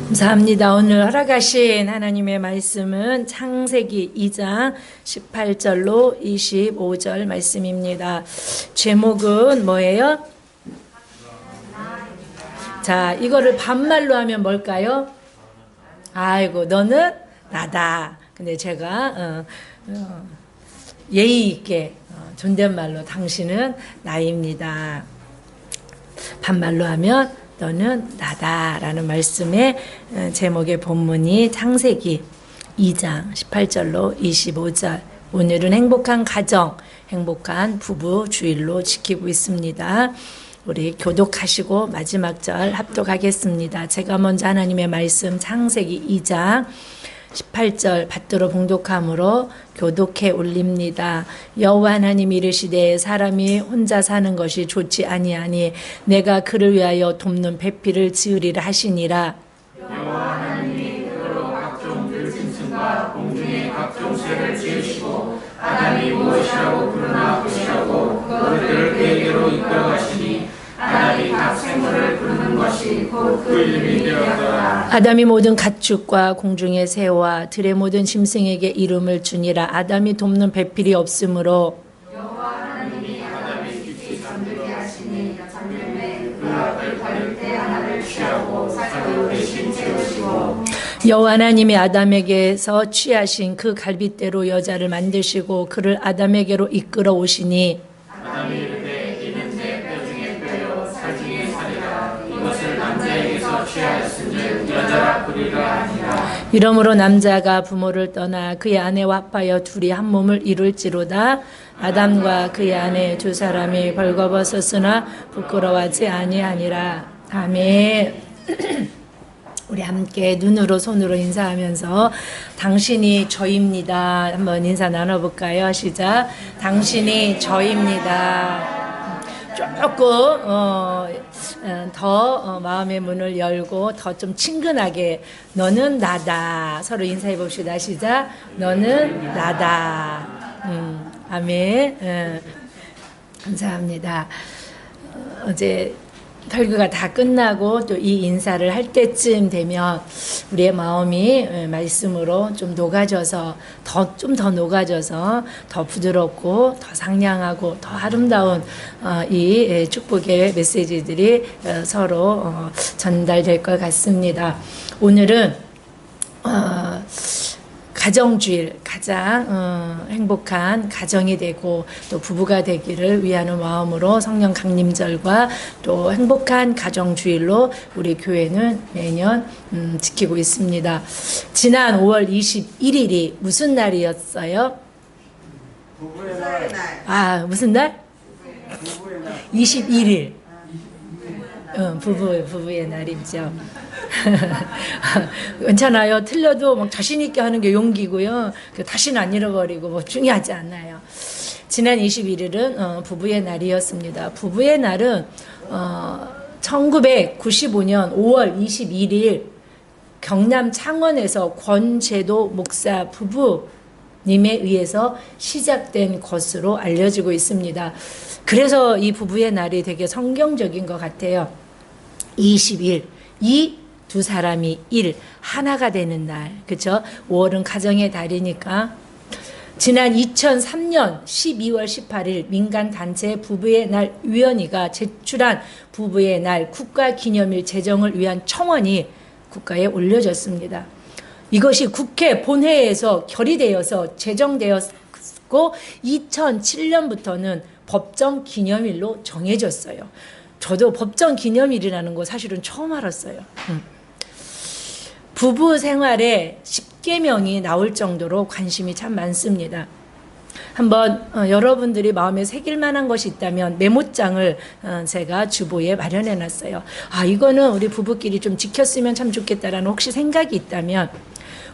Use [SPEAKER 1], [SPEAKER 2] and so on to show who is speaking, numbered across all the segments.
[SPEAKER 1] 감사합니다. 오늘 허락하신 하나님의 말씀은 창세기 2장 18절로 25절 말씀입니다. 제목은 뭐예요? 자, 이거를 반말로 하면 뭘까요? 아이고, 너는 나다. 근데 제가 예의 있게 존댓말로 당신은 나입니다. 반말로 하면 너는 나다라는 말씀의 제목의 본문이 창세기 2장 18절로 25절. 오늘은 행복한 가정, 행복한 부부 주일로 지키고 있습니다. 우리 교독하시고 마지막 절 합독하겠습니다. 제가 먼저 하나님의 말씀 창세기 2장 18절 받들어 봉독함으로 교독해 올립니다. 여호와 하나님이 이르시되 사람이 혼자 사는 것이 좋지 아니하니 내가 그를 위하여 돕는 배필을 지으리라 하시니라.
[SPEAKER 2] 여호와 하나님이 그로 각종 들짐승과 공중의 각종 새를 지으시고 아담이 무엇이라고 부르나 보시라고 그것들을 그에게로 이끌어가시니 아담이 각 생물을 부르는 것이 곧 그 이름이 되었더라.
[SPEAKER 1] 아담이 모든 가축과 공중의 새와 들의 모든 짐승에게 이름을 주니라. 아담이 돕는 배필이 없으므로
[SPEAKER 2] 여호와 하나님이 아담이 깊이 잠들게 하시니 잠들매 그 앞을 가릴 때 하나를 취하고 사자로 대신 채우시고
[SPEAKER 1] 여호와 하나님이 아담에게서 취하신 그 갈빗대로 여자를 만드시고 그를 아담에게로 이끌어 오시니
[SPEAKER 2] 아담이 이르되 이는 내 뼈 중에 뼈요 살 중에 살이라 이것을 남자에게서 취하였은즉 여자라 부르리라 하니라.
[SPEAKER 1] 이러므로 남자가 부모를 떠나 그의 아내와 합하여 둘이 한 몸을 이룰지로다. 아담과 그의 아내 두 사람이 벌거벗었으나 부끄러워하지 아니하니라. 아멘. 우리 함께 눈으로 손으로 인사하면서 당신이 저입니다. 한번 인사 나눠볼까요? 시작. 당신이 저입니다. 조금 더 마음의 문을 열고 더 좀 친근하게 너는 나다. 서로 인사해 봅시다. 시작. 너는 나다. 아멘. 감사합니다. 어제 설교가 다 끝나고 또 이 인사를 할 때쯤 되면 우리의 마음이 말씀으로 좀 녹아져서 좀 더 녹아져서 더 부드럽고 더 상냥하고 더 아름다운 이 축복의 메시지들이 서로 전달될 것 같습니다. 오늘은 가정주일, 가장 행복한 가정이 되고 또 부부가 되기를 위하는 마음으로 성령 강림절과 또 행복한 가정주일로 우리 교회는 매년 지키고 있습니다. 지난 5월 21일이 무슨 날이었어요?
[SPEAKER 2] 부부의 날.
[SPEAKER 1] 아, 무슨 날?
[SPEAKER 2] 부부의 날.
[SPEAKER 1] 21일. 부부의 날이죠. 괜찮아요. 틀려도 막 자신 있게 하는 게 용기고요. 다시는 안 잃어버리고 뭐 중요하지 않아요. 지난 21일은 부부의 날이었습니다. 부부의 날은 1995년 5월 21일 경남 창원에서 권재도 목사 부부님에 의해서 시작된 것으로 알려지고 있습니다. 그래서 이 부부의 날이 되게 성경적인 것 같아요. 20일, 두 사람이 하나가 되는 날. 그렇죠? 5월은 가정의 달이니까. 지난 2003년 12월 18일 민간단체 부부의 날 위원회가 제출한 부부의 날 국가기념일 제정을 위한 청원이 국가에 올려졌습니다. 이것이 국회 본회의에서 결의되어서 제정되었고 2007년부터는 법정 기념일로 정해졌어요. 저도 법정 기념일이라는 거 사실은 처음 알았어요. 부부 생활에 10계명이 나올 정도로 관심이 참 많습니다. 한번 여러분들이 마음에 새길 만한 것이 있다면 메모장을 제가 주보에 마련해 놨어요. 아, 이거는 우리 부부끼리 좀 지켰으면 참 좋겠다라는 혹시 생각이 있다면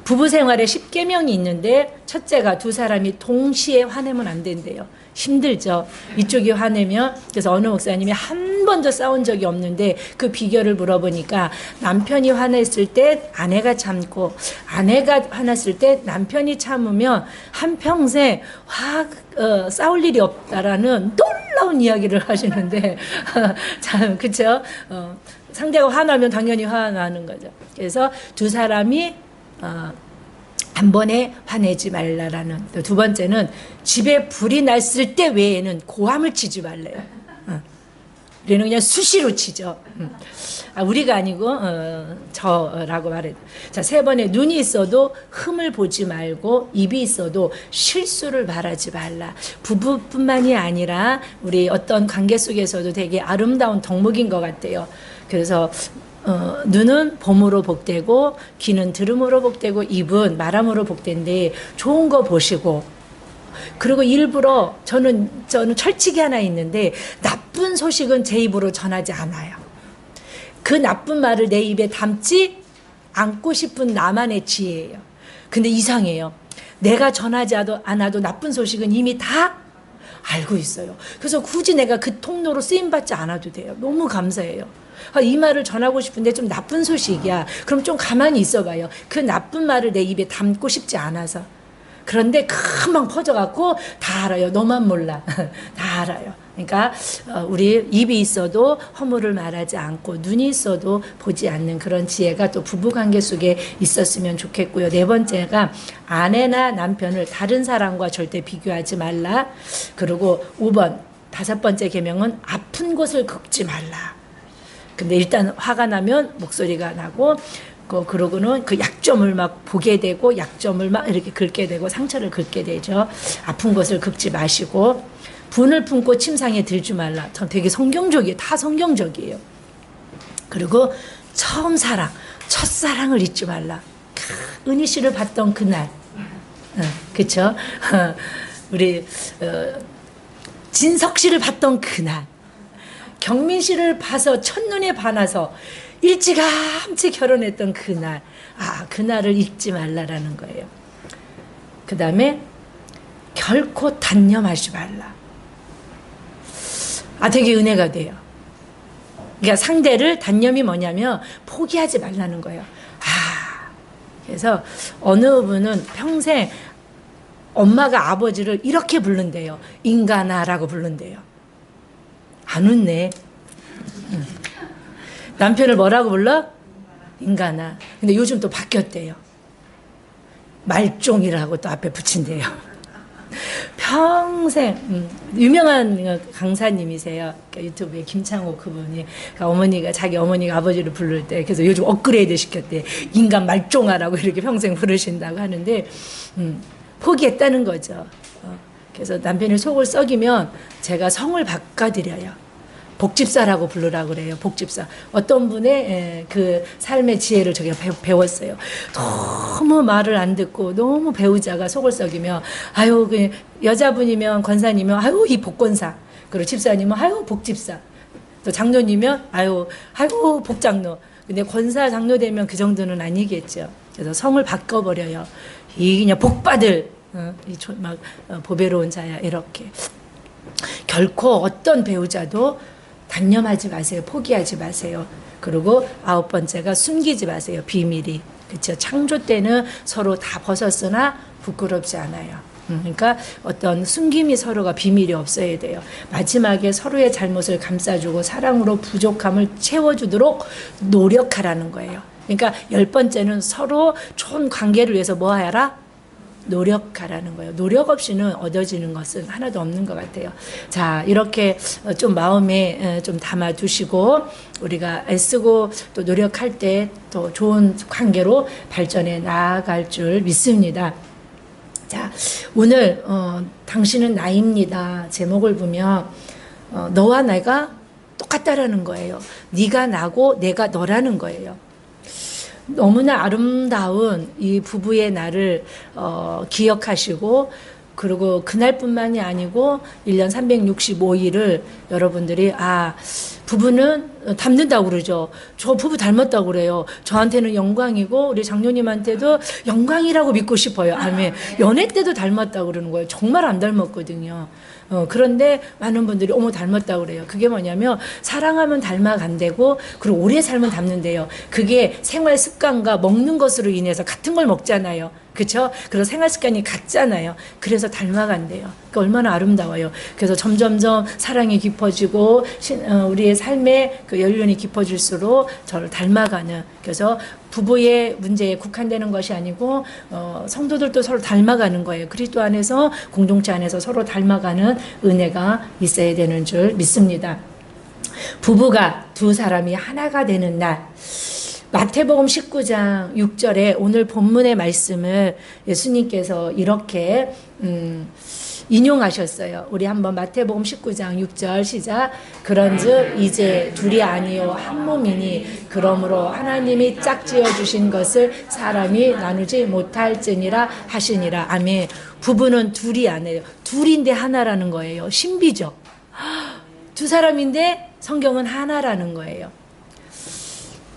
[SPEAKER 1] 부부 생활에 10계명이 있는데 첫째가 두 사람이 동시에 화내면 안 된대요. 힘들죠. 이쪽이 화내면 그래서 어느 목사님이 한 번도 싸운 적이 없는데 그 비결을 물어보니까 남편이 화냈을 때 아내가 참고 아내가 화났을 때 남편이 참으면 한평생 싸울 일이 없다라는 놀라운 이야기를 하시는데 참 그렇죠. 상대가 화나면 당연히 화나는 거죠. 그래서 두 사람이 한 번에 화내지 말라라는. 또 두 번째는 집에 불이 났을 때 외에는 고함을 치지 말래요. 우리는 그냥 수시로 치죠. 우리가 아니고 저라고 말해요. 자, 세 번에 눈이 있어도 흠을 보지 말고 입이 있어도 실수를 말하지 말라. 부부뿐만이 아니라 우리 어떤 관계 속에서도 되게 아름다운 덕목인 것 같아요. 그래서 눈은 봄으로 복되고 귀는 들음으로 복되고 입은 말함으로 복된데 좋은 거 보시고, 그리고 일부러 저는 철칙이 하나 있는데 나쁜 소식은 제 입으로 전하지 않아요. 그 나쁜 말을 내 입에 담지 않고 싶은 나만의 지혜예요. 근데 이상해요. 내가 전하지 않아도 나쁜 소식은 이미 다 알고 있어요. 그래서 굳이 내가 그 통로로 쓰임받지 않아도 돼요. 너무 감사해요. 이 말을 전하고 싶은데 좀 나쁜 소식이야. 그럼 좀 가만히 있어봐요. 그 나쁜 말을 내 입에 담고 싶지 않아서. 그런데 금방 퍼져갖고 다 알아요. 너만 몰라. 다 알아요. 그러니까 우리 입이 있어도 허물을 말하지 않고 눈이 있어도 보지 않는 그런 지혜가 또 부부관계 속에 있었으면 좋겠고요. 네 번째가 아내나 남편을 다른 사람과 절대 비교하지 말라. 그리고 5번 다섯 번째 계명은 아픈 곳을 긁지 말라. 근데 일단 화가 나면 목소리가 나고 그러고는 그 약점을 막 보게 되고 약점을 막 이렇게 긁게 되고 상처를 긁게 되죠. 아픈 것을 긁지 마시고 분을 품고 침상에 들지 말라. 전 되게 성경적이에요. 다 성경적이에요. 그리고 처음 사랑, 첫사랑을 잊지 말라. 은희 씨를 봤던 그날, 그쵸? 우리 진석 씨를 봤던 그날, 경민 씨를 봐서 첫눈에 반해서 일찌감치 결혼했던 그날, 그날을 잊지 말라라는 거예요. 그 다음에 결코 단념하지 말라. 되게 은혜가 돼요. 그러니까 상대를 단념이 뭐냐면 포기하지 말라는 거예요. 그래서 어느 분은 평생 엄마가 아버지를 이렇게 부른대요. 인간아라고 부른대요. 안 웃네. 남편을 뭐라고 불러? 인간아. 근데 요즘 또 바뀌었대요. 말종이라고 또 앞에 붙인대요. 평생 유명한 강사님이세요. 그러니까 유튜브에 김창호 그분이, 그러니까 어머니가 자기 어머니가 아버지를 부를 때 그래서 요즘 업그레이드 시켰대. 인간 말종아라고 이렇게 평생 부르신다고 하는데 포기했다는 거죠. 그래서 남편이 속을 썩이면 제가 성을 바꿔드려요. 복집사라고 부르라고 그래요. 복집사. 어떤 분의 그 삶의 지혜를 제가 배웠어요. 너무 말을 안 듣고 너무 배우자가 속을 썩이면 그 여자분이면 권사님이면 이 복권사. 그리고 집사님은 복집사. 또 장로님이면 복장로. 근데 권사 장로 되면 그 정도는 아니겠죠. 그래서 성을 바꿔버려요. 그냥 복받을 보배로운 자야 이렇게. 결코 어떤 배우자도 단념하지 마세요. 포기하지 마세요. 그리고 9번째가 숨기지 마세요. 비밀이. 그렇죠. 창조 때는 서로 다 벗었으나 부끄럽지 않아요. 그러니까 어떤 숨김이 서로가 비밀이 없어야 돼요. 마지막에 서로의 잘못을 감싸주고 사랑으로 부족함을 채워주도록 노력하라는 거예요. 그러니까 10번째는 서로 좋은 관계를 위해서 뭐 하라? 노력하라는 거예요. 노력 없이는 얻어지는 것은 하나도 없는 것 같아요. 자, 이렇게 좀 마음에 좀 담아두시고 우리가 애쓰고 또 노력할 때 또 좋은 관계로 발전해 나아갈 줄 믿습니다. 자, 오늘 당신은 나입니다. 제목을 보면 너와 내가 똑같다라는 거예요. 네가 나고 내가 너라는 거예요. 너무나 아름다운 이 부부의 날을 기억하시고, 그리고 그날뿐만이 아니고 1년 365일을 여러분들이 부부는 닮는다고 그러죠. 저 부부 닮았다고 그래요. 저한테는 영광이고 우리 장로님한테도 영광이라고 믿고 싶어요. 아멘. 연애 때도 닮았다고 그러는 거예요. 정말 안 닮았거든요. 그런데 많은 분들이 어머 닮았다고 그래요. 그게 뭐냐면 사랑하면 닮아간대고, 그리고 오래 살면 닮는데요. 그게 생활 습관과 먹는 것으로 인해서 같은 걸 먹잖아요. 그렇죠? 그리고 생활 습관이 같잖아요. 그래서 닮아간대요. 그러니까 얼마나 아름다워요. 그래서 점점점 사랑이 깊어지고 우리의 삶의 그 연륜이 깊어질수록 저를 닮아가는, 그래서 부부의 문제에 국한되는 것이 아니고 성도들도 서로 닮아가는 거예요. 그리스도 안에서, 공동체 안에서 서로 닮아가는 은혜가 있어야 되는 줄 믿습니다. 부부가 두 사람이 하나가 되는 날, 마태복음 19장 6절에 오늘 본문의 말씀을 예수님께서 이렇게 인용하셨어요. 우리 한번 마태복음 19장 6절 시작. 그런즉 이제 둘이 아니요 한 몸이니 그러므로 하나님이 짝지어 주신 것을 사람이 나누지 못할지니라 하시니라. 아멘. 부부는 둘이 아니에요. 둘인데 하나라는 거예요. 신비죠. 두 사람인데 성경은 하나라는 거예요.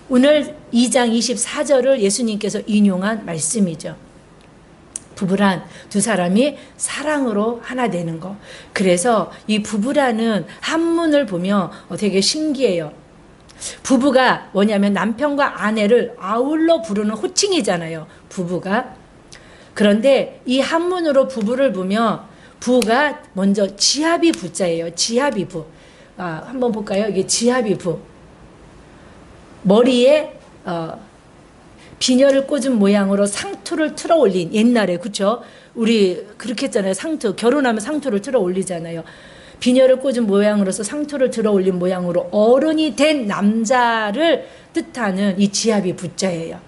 [SPEAKER 1] 오늘 2장 24절을 예수님께서 인용한 말씀이죠. 부부란 두 사람이 사랑으로 하나 되는 거. 그래서 이 부부라는 한문을 보면 되게 신기해요. 부부가 뭐냐면 남편과 아내를 아울러 부르는 호칭이잖아요. 부부가. 그런데 이 한문으로 부부를 보면 부가 먼저 지합이 부자예요. 지합이 부. 한번 볼까요? 이게 지합이 부. 머리에 비녀를 꽂은 모양으로 상투를 틀어 올린, 옛날에, 그쵸? 우리 그렇게 했잖아요. 상투, 결혼하면 상투를 틀어 올리잖아요. 비녀를 꽂은 모양으로서 상투를 틀어 올린 모양으로 어른이 된 남자를 뜻하는 이 지합이 부자예요.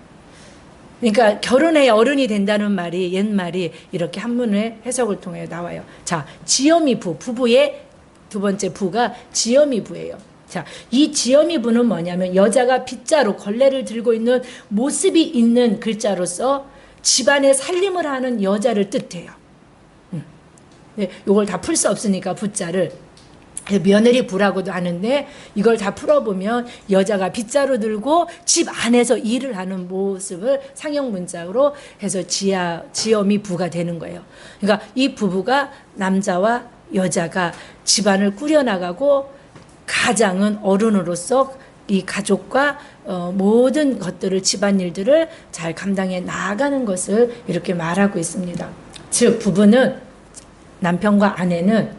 [SPEAKER 1] 그러니까 결혼해야 어른이 된다는 말이, 옛말이 이렇게 한문의 해석을 통해 나와요. 자, 지엄이 부, 부부의 두 번째 부가 지엄이 부예요. 자, 이 지엄이 부는 뭐냐면 여자가 빗자루, 걸레를 들고 있는 모습이 있는 글자로서 집안의 살림을 하는 여자를 뜻해요. 네, 이걸 다 풀 수 없으니까 부자를 며느리 부라고도 하는데, 이걸 다 풀어보면 여자가 빗자루 들고 집 안에서 일을 하는 모습을 상형 문자로 해서 지엄이 부가 되는 거예요. 그러니까 이 부부가, 남자와 여자가 집안을 꾸려나가고, 가장은 어른으로서 이 가족과 모든 것들을, 집안일들을 잘 감당해 나아가는 것을 이렇게 말하고 있습니다. 즉 부부는, 남편과 아내는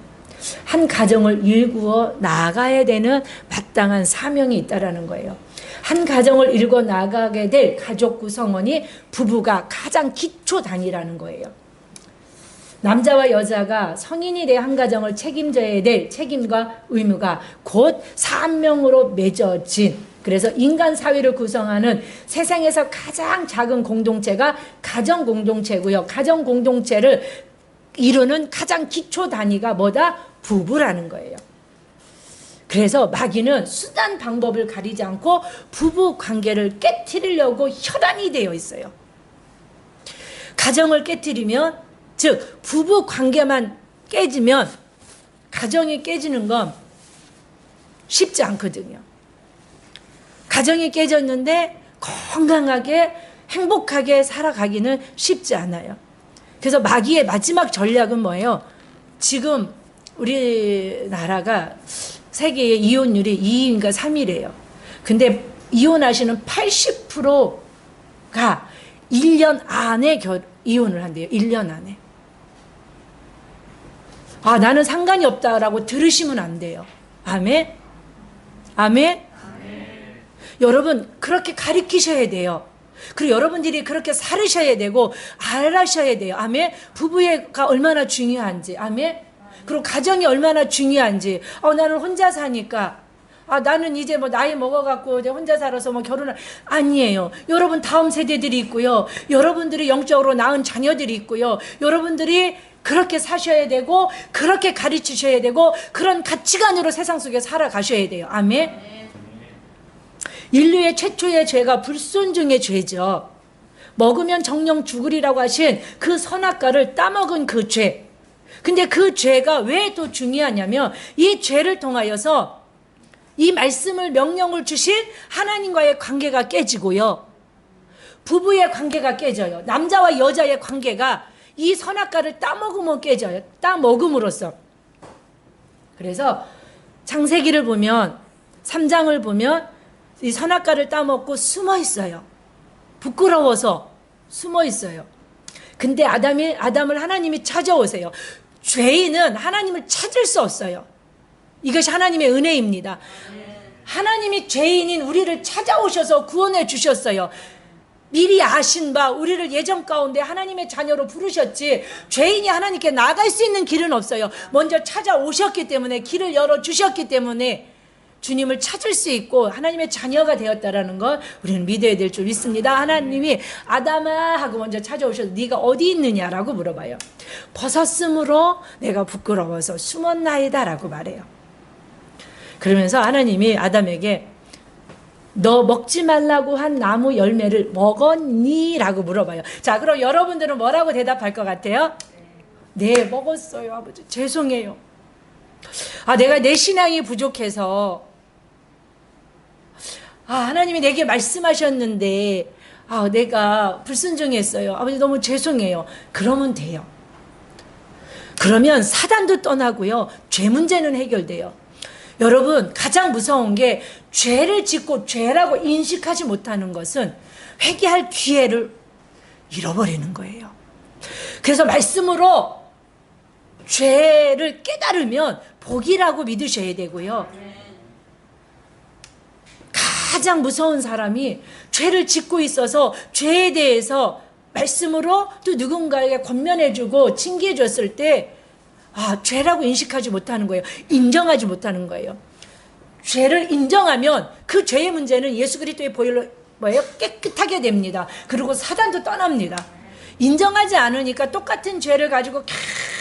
[SPEAKER 1] 한 가정을 일구어 나아가야 되는 마땅한 사명이 있다라는 거예요. 한 가정을 일구어 나아가게 될 가족 구성원이 부부가 가장 기초 단위라는 거예요. 남자와 여자가 성인이 돼 한 가정을 책임져야 될 책임과 의무가 곧 사명으로 맺어진, 그래서 인간 사회를 구성하는 세상에서 가장 작은 공동체가 가정 공동체고요. 가정 공동체를 이루는 가장 기초 단위가 뭐다? 부부라는 거예요. 그래서 마귀는 수단 방법을 가리지 않고 부부 관계를 깨트리려고 혈안이 되어 있어요. 가정을 깨트리면, 즉 부부 관계만 깨지면 가정이 깨지는 건 쉽지 않거든요. 가정이 깨졌는데 건강하게 행복하게 살아가기는 쉽지 않아요. 그래서 마귀의 마지막 전략은 뭐예요? 지금 우리나라가 세계의 이혼율이 2위인가 3위래요. 근데 이혼하시는 80%가 1년 안에 이혼을 한대요. 1년 안에. 나는 상관이 없다라고 들으시면 안 돼요. 아멘? 아멘? 여러분, 그렇게 가르치셔야 돼요. 그리고 여러분들이 그렇게 살으셔야 되고 알아셔야 돼요. 아멘? 부부가 얼마나 중요한지. 아멘? 그리고 가정이 얼마나 중요한지. 나는 혼자 사니까, 나는 이제 뭐 나이 먹어갖고 이제 혼자 살아서 뭐 결혼을, 아니에요. 여러분 다음 세대들이 있고요. 여러분들이 영적으로 낳은 자녀들이 있고요. 여러분들이 그렇게 사셔야 되고, 그렇게 가르치셔야 되고, 그런 가치관으로 세상 속에 살아가셔야 돼요. 아멘? 인류의 최초의 죄가 불순종의 죄죠. 먹으면 정령 죽으리라고 하신 그 선악과를 따먹은 그 죄. 근데 그 죄가 왜 또 중요하냐면, 이 죄를 통하여서 이 말씀을, 명령을 주신 하나님과의 관계가 깨지고요. 부부의 관계가 깨져요. 남자와 여자의 관계가 이 선악과를 따먹으면 깨져요. 따먹음으로써. 그래서 창세기를 보면, 3장을 보면 이 선악과를 따먹고 숨어 있어요. 부끄러워서 숨어 있어요. 근데 아담을 하나님이 찾아오세요. 죄인은 하나님을 찾을 수 없어요. 이것이 하나님의 은혜입니다. 하나님이 죄인인 우리를 찾아오셔서 구원해 주셨어요. 미리 아신 바 우리를 예정 가운데 하나님의 자녀로 부르셨지, 죄인이 하나님께 나갈 수 있는 길은 없어요. 먼저 찾아오셨기 때문에, 길을 열어주셨기 때문에 주님을 찾을 수 있고 하나님의 자녀가 되었다라는 걸 우리는 믿어야 될 줄 믿습니다. 하나님이 아담아 하고 먼저 찾아오셔서 네가 어디 있느냐라고 물어봐요. 벗었으므로 내가 부끄러워서 숨었나이다 라고 말해요. 그러면서 하나님이 아담에게 너 먹지 말라고 한 나무 열매를 먹었니? 라고 물어봐요. 자, 그럼 여러분들은 뭐라고 대답할 것 같아요? 네, 먹었어요, 아버지. 죄송해요. 내가 내 신앙이 부족해서, 하나님이 내게 말씀하셨는데, 내가 불순종했어요. 아버지, 너무 죄송해요. 그러면 돼요. 그러면 사단도 떠나고요. 죄 문제는 해결돼요. 여러분, 가장 무서운 게 죄를 짓고 죄라고 인식하지 못하는 것은 회개할 기회를 잃어버리는 거예요. 그래서 말씀으로 죄를 깨달으면 복이라고 믿으셔야 되고요. 가장 무서운 사람이 죄를 짓고 있어서 죄에 대해서 말씀으로 또 누군가에게 권면해주고 징계해줬을 때 죄라고 인식하지 못하는 거예요. 인정하지 못하는 거예요. 죄를 인정하면 그 죄의 문제는 예수 그리스도의 보혈로 깨끗하게 됩니다. 그리고 사단도 떠납니다. 인정하지 않으니까 똑같은 죄를 가지고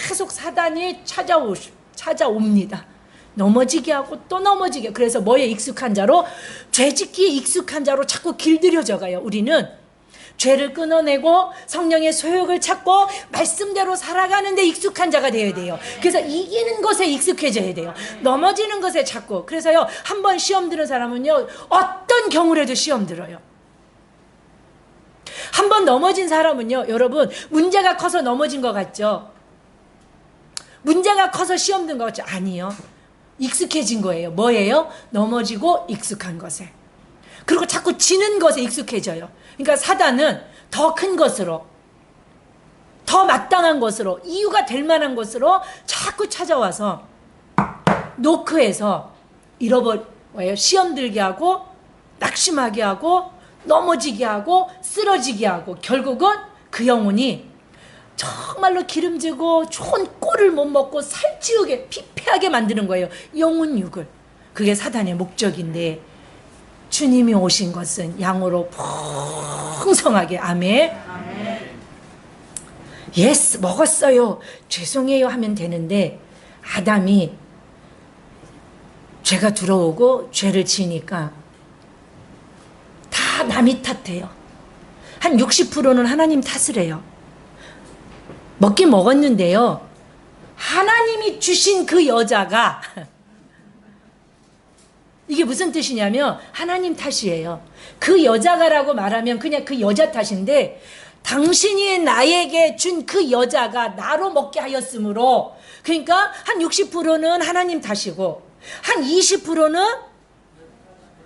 [SPEAKER 1] 계속 사단이 찾아옵니다. 넘어지게 하고 또 넘어지게. 그래서 뭐에 익숙한 자로? 죄짓기에 익숙한 자로 자꾸 길들여져 가요. 우리는 죄를 끊어내고 성령의 소욕을 찾고 말씀대로 살아가는 데 익숙한 자가 되어야 돼요. 그래서 이기는 것에 익숙해져야 돼요. 넘어지는 것에 자꾸. 그래서요, 한 번 시험 들은 사람은요, 어떤 경우라도 시험 들어요. 한 번 넘어진 사람은요, 여러분, 문제가 커서 넘어진 것 같죠? 문제가 커서 시험 든 것 같죠? 아니요. 익숙해진 거예요. 뭐예요? 넘어지고 익숙한 것에. 그리고 자꾸 지는 것에 익숙해져요. 그러니까 사단은 더 큰 것으로, 더 마땅한 것으로, 이유가 될 만한 것으로 자꾸 찾아와서 노크해서 시험 들게 하고, 낙심하게 하고, 넘어지게 하고, 쓰러지게 하고, 결국은 그 영혼이 정말로 기름지고 좋은 꼴을 못 먹고 살찌우게, 피폐하게 만드는 거예요. 영혼육을. 그게 사단의 목적인데, 주님이 오신 것은 양으로 풍성하게. 아멘. 예스, 먹었어요. 죄송해요 하면 되는데, 아담이 죄가 들어오고 죄를 지으니까 다 남이 탓해요. 한 60%는 하나님 탓을 해요. 먹긴 먹었는데요, 하나님이 주신 그 여자가 이게 무슨 뜻이냐면 하나님 탓이에요. 그 여자가라고 말하면 그냥 그 여자 탓인데, 당신이 나에게 준 그 여자가 나로 먹게 하였으므로, 그러니까 한 60%는 하나님 탓이고 한 20%는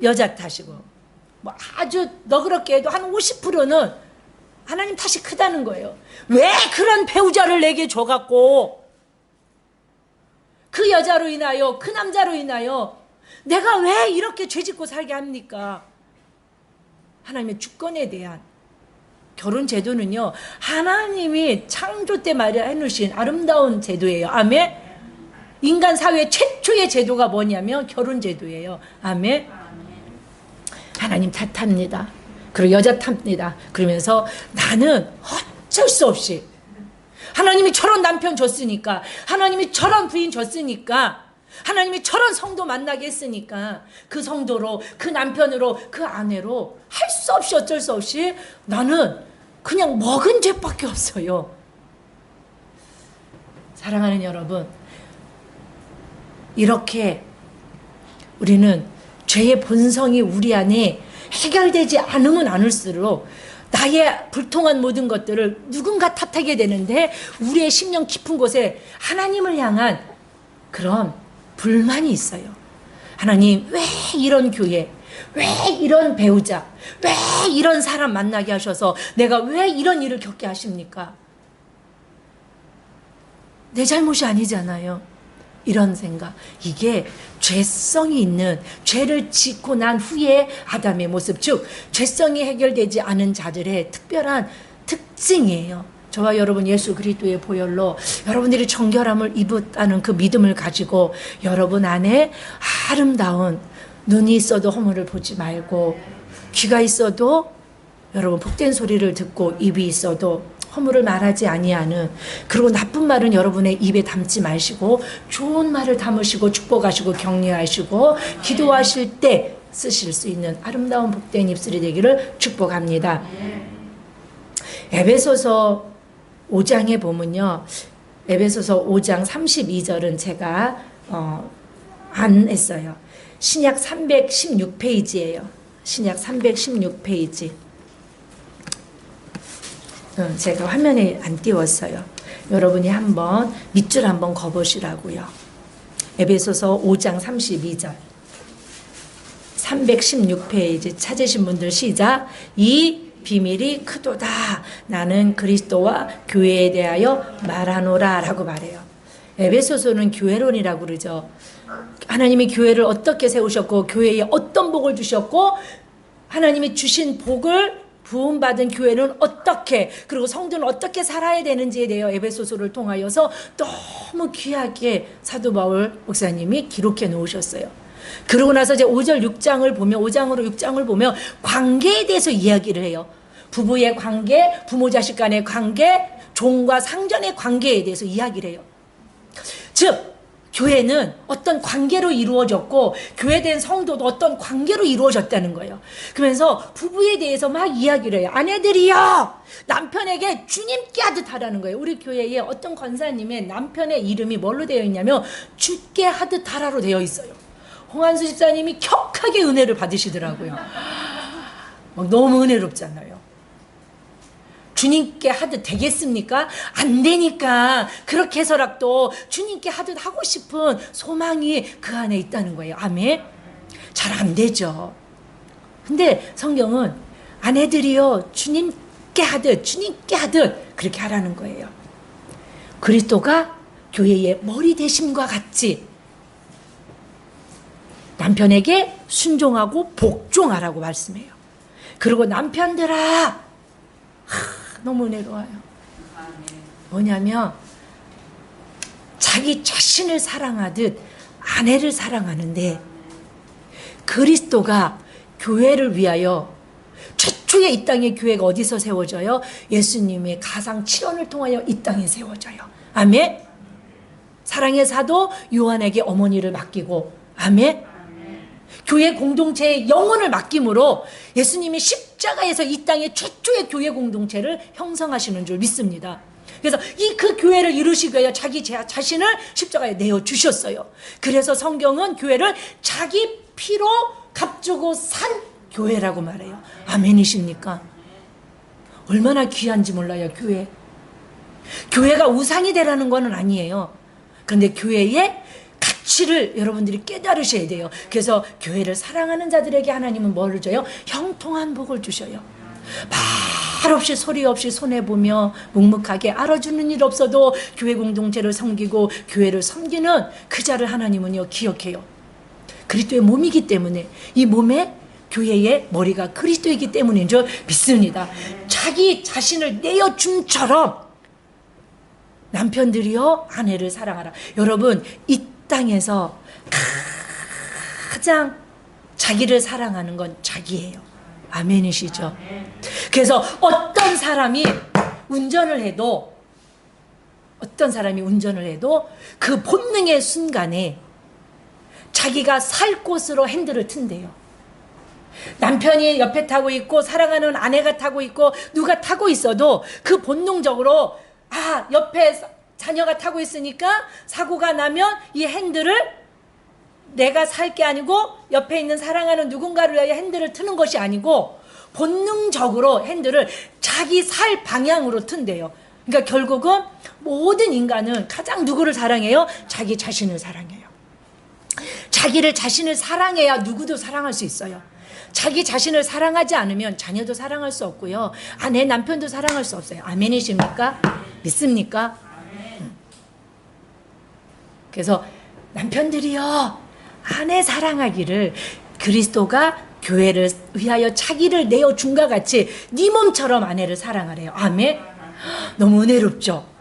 [SPEAKER 1] 여자 탓이고, 뭐 아주 너그럽게 해도 한 50%는 하나님 탓이 크다는 거예요. 왜 그런 배우자를 내게 줘갖고 그 여자로 인하여, 그 남자로 인하여 내가 왜 이렇게 죄짓고 살게 합니까? 하나님의 주권에 대한 결혼 제도는요, 하나님이 창조 때 마련해 놓으신 아름다운 제도예요. 아멘. 인간 사회 최초의 제도가 뭐냐면 결혼 제도예요. 아멘. 하나님 탓합니다. 그리고 여자 탓합니다. 그러면서 나는 어쩔 수 없이, 하나님이 저런 남편 줬으니까, 하나님이 저런 부인 줬으니까, 하나님이 저런 성도 만나게 했으니까 그 성도로, 그 남편으로, 그 아내로 할 수 없이, 어쩔 수 없이 나는 그냥 먹은 죄밖에 없어요. 사랑하는 여러분, 이렇게 우리는 죄의 본성이 우리 안에 해결되지 않으면 않을수록 나의 불통한 모든 것들을 누군가 탓하게 되는데, 우리의 심령 깊은 곳에 하나님을 향한 그런 불만이 있어요. 하나님, 왜 이런 교회, 왜 이런 배우자, 왜 이런 사람 만나게 하셔서 내가 왜 이런 일을 겪게 하십니까? 내 잘못이 아니잖아요. 이런 생각. 이게 죄성이 있는, 죄를 짓고 난 후에 아담의 모습, 즉 죄성이 해결되지 않은 자들의 특별한 특징이에요. 저와 여러분 예수 그리스도의 보혈로 여러분들이 정결함을 입었다는 그 믿음을 가지고 여러분 안에 아름다운, 눈이 있어도 허물을 보지 말고, 귀가 있어도 여러분 복된 소리를 듣고, 입이 있어도 허물을 말하지 아니하는, 그리고 나쁜 말은 여러분의 입에 담지 마시고 좋은 말을 담으시고 축복하시고 격려하시고 기도하실 때 쓰실 수 있는 아름다운 복된 입술이 되기를 축복합니다. 에베소서 5장에 보면요, 에베소서 5장 32절은 제가 안 했어요. 신약 316페이지예요. 신약 316페이지. 제가 화면에 안 띄웠어요. 여러분이 한번 밑줄 한번 거보시라고요. 에베소서 5장 32절. 316페이지 찾으신 분들 시작. 이 비밀이 크도다. 나는 그리스도와 교회에 대하여 말하노라 라고 말해요. 에베소서는 교회론이라고 그러죠. 하나님이 교회를 어떻게 세우셨고, 교회에 어떤 복을 주셨고, 하나님이 주신 복을 부음받은 교회는 어떻게, 그리고 성도는 어떻게 살아야 되는지에 대해 에베소서를 통하여서 너무 귀하게 사도 바울 목사님이 기록해 놓으셨어요. 그러고 나서 이제 5절 6장을 보면, 5장으로 6장을 보면 관계에 대해서 이야기를 해요. 부부의 관계, 부모 자식 간의 관계, 종과 상전의 관계에 대해서 이야기를 해요. 즉 교회는 어떤 관계로 이루어졌고, 교회된 성도도 어떤 관계로 이루어졌다는 거예요. 그러면서 부부에 대해서 막 이야기를 해요. 아내들이여 남편에게 주님께 하듯 하라는 거예요. 우리 교회에 어떤 권사님의 남편의 이름이 뭘로 되어 있냐면 주께 하듯 하라로 되어 있어요. 홍한수 집사님이 격하게 은혜를 받으시더라고요. 너무 은혜롭잖아요. 주님께 하듯 되겠습니까? 안 되니까 그렇게 해서라도 주님께 하듯 하고 싶은 소망이 그 안에 있다는 거예요. 아멘. 잘 안 되죠. 근데 성경은 아내들이요 주님께 하듯 그렇게 하라는 거예요. 그리스도가 교회의 머리 되심과 같이 남편에게 순종하고 복종하라고 말씀해요. 그리고 남편들아, 너무 은혜로워요. 뭐냐면 자기 자신을 사랑하듯 아내를 사랑하는데, 그리스도가 교회를 위하여 최초에 이 땅에 교회가 어디서 세워져요? 예수님의 가상 7원을 통하여 이 땅에 세워져요. 아멘. 사랑의 사도 요한에게 어머니를 맡기고, 아멘. 교회 공동체의 영혼을 맡김으로 예수님이 십자가에서 이 땅의 최초의 교회 공동체를 형성하시는 줄 믿습니다. 그래서 그 교회를 이루시기 위하여 자기 자신을 십자가에 내어주셨어요. 그래서 성경은 교회를 자기 피로 값주고 산 교회라고 말해요. 아멘이십니까? 얼마나 귀한지 몰라요. 교회가 우상이 되라는 건 아니에요. 그런데 교회의 가치를 여러분들이 깨달으셔야 돼요. 그래서 교회를 사랑하는 자들에게 하나님은 뭐를 줘요? 형통한 복을 주셔요. 말 없이 소리 없이 손해보며 묵묵하게 알아주는 일 없어도 교회 공동체를 섬기고 교회를 섬기는 그 자를 하나님은요 기억해요. 그리스도의 몸이기 때문에, 이 몸에 교회의 머리가 그리스도이기 때문인 줄 믿습니다. 자기 자신을 내어줌처럼 남편들이여 아내를 사랑하라. 여러분, 이 땅에서 가장 자기를 사랑하는 건 자기예요. 아멘이시죠? 그래서 어떤 사람이 운전을 해도 그 본능의 순간에 자기가 살 곳으로 핸들을 튼대요. 남편이 옆에 타고 있고 사랑하는 아내가 타고 있고 누가 타고 있어도 그 본능적으로 옆에 자녀가 타고 있으니까 사고가 나면 이 핸들을 내가 살 게 아니고 옆에 있는 사랑하는 누군가를 위하여 핸들을 트는 것이 아니고 본능적으로 핸들을 자기 살 방향으로 튼대요. 그러니까 결국은 모든 인간은 가장 누구를 사랑해요? 자기 자신을 사랑해요. 자신을 사랑해야 누구도 사랑할 수 있어요. 자기 자신을 사랑하지 않으면 자녀도 사랑할 수 없고요. 아내, 남편도 사랑할 수 없어요. 아멘이십니까? 믿습니까? 그래서 남편들이여 아내 사랑하기를 그리스도가 교회를 위하여 자기를 내어준과 같이 네 몸처럼 아내를 사랑하래요. 아멘. 너무 은혜롭죠.